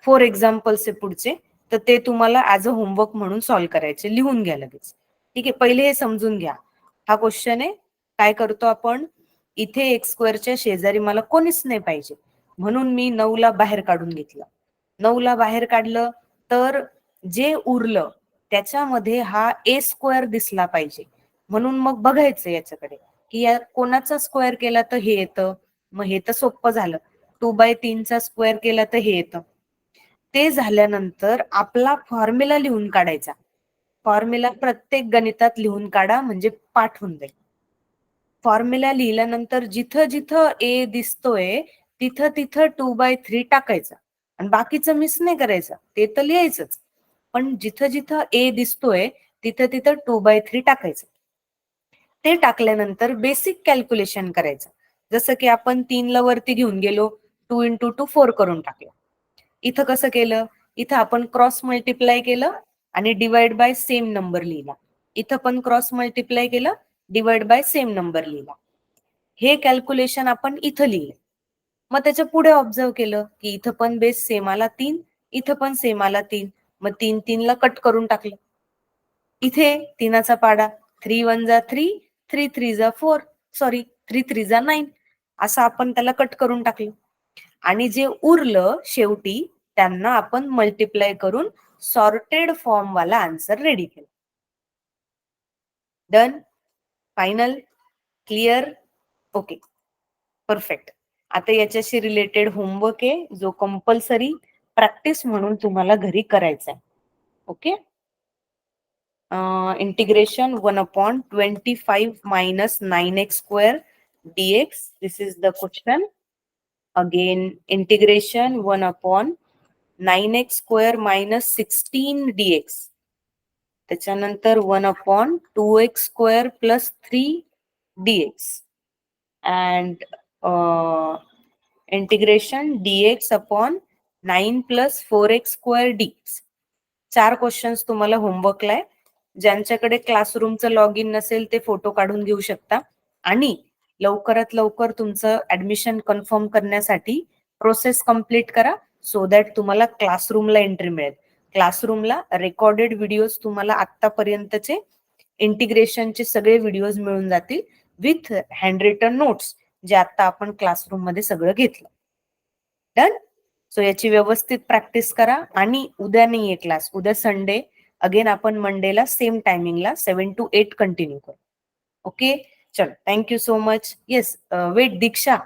4 एक्झाम्पल्स आहे पुढचे, तर ते तुम्हाला ऍज अ होमवर्क म्हणून सॉल्व्ह करायचे. लिहून घ्या लगेच. ठीक आहे, पहिले हे समजून घ्या. हा क्वेश्चन आहे, काय करतो आपण. इथे x² शेजारी मला कोणीच नाही पाहिजे, म्हणून मी 9 ला बाहेर काढून घेतलं. 9 ला बाहेर काढलं तर जे उरलं त्याच्यामध्ये हा a² दिसला पाहिजे, म्हणून मग बघायचं याच्याकडे की या कोणाचा स्क्वेअर केला तर हे येतं. मग हे तर सोपं झालं. 2/3 चा स्क्वेअर केला तर हे येतं. ते झाल्यानंतर आपला फॉर्म्युला लिहून काढायचा. फॉर्म्युला प्रत्येक गणितात लिहून काढा म्हणजे पाठ होऊन जाईल. फॉर्म्युला लिहिल्यानंतर जिथं जिथं ए दिसतोय तिथं तिथं 2/3 टाकायचा आणि बाकीचं मिस नाही करायचं, ते तर लिहायचंच, पण जिथं जिथं ए दिसतोय तिथं तिथं 2/3 टाकायचं. ते टाकल्यानंतर बेसिक कॅल्क्युलेशन करायचं. जसं की आपण 3 ला वरती घेऊन गेलो, 2 × 2 4 करून टाकलं. इथं कसं केलं, इथं आपण क्रॉस मल्टिप्लाय केलं आणि डिवाइड बाय सेम नंबर लिहिला. इथं पण क्रॉस मल्टिप्लाय केलं, डिवाइड बाय सेम नंबर लिहिला. हे कॅल्क्युलेशन आपण इथं लिहिले. मग त्याच्या पुढे ऑब्झर्व केलं की इथं पण बेस सेम आला 3, इथं पण सेम आला 3. मग 3 3 ला कट करून टाकलं. इथे 3चा पाडा 3 1 जा 3, 3 3 जा 4, सॉरी 3 3 जा 9, असं आपण त्याला कट करून टाकलं. आणि जे उरलं शेवटी त्यांना आपण मल्टिप्लाय करून सॉर्टेड फॉर्म वाला आन्सर रेडी केला. Done, final, clear, okay, perfect. आता याच्याशी रिलेटेड होमवर्क आहे जो कंपल्सरी प्रॅक्टिस म्हणून तुम्हाला घरी करायचा आहे. Okay, integration 1/25 - 9x² dx. This is the question. Again, integration 1/9x² - 16 dx. त्याच्यानंतर 1/2x² + 3 dx. And integration dx/9 + 4x² dx. 4 questions तुम्हाला होमवर्कला आहे. ज्यांच्याकडे क्लासरूमचं लॉग इन नसेल ते फोटो काढून घेऊ शकता आणि लवकरात लवकर तुमचं ऍडमिशन कन्फर्म करण्यासाठी प्रोसेस कंप्लीट करा, सो दॅट तुम्हाला क्लासरूमला एंट्री मिळेल. क्लासरूमला रेकॉर्डेड व्हिडिओज तुम्हाला आतापर्यंतचे इंटिग्रेशनचे सगळे व्हिडिओज मिळून जातील विथ हँड रिटन नोट्स, जे आता आपण क्लासरूम मध्ये सगळं घेतलं. डन. सो याची व्यवस्थित प्रॅक्टिस करा. आणि उद्या नाहीये क्लास, उद्या संडे. अगेन आपण मंडेला सेम टायमिंगला 7 to 8 कंटिन्यू करू. ओके, चलो, thank you so much. Yes, wait, दीक्षा,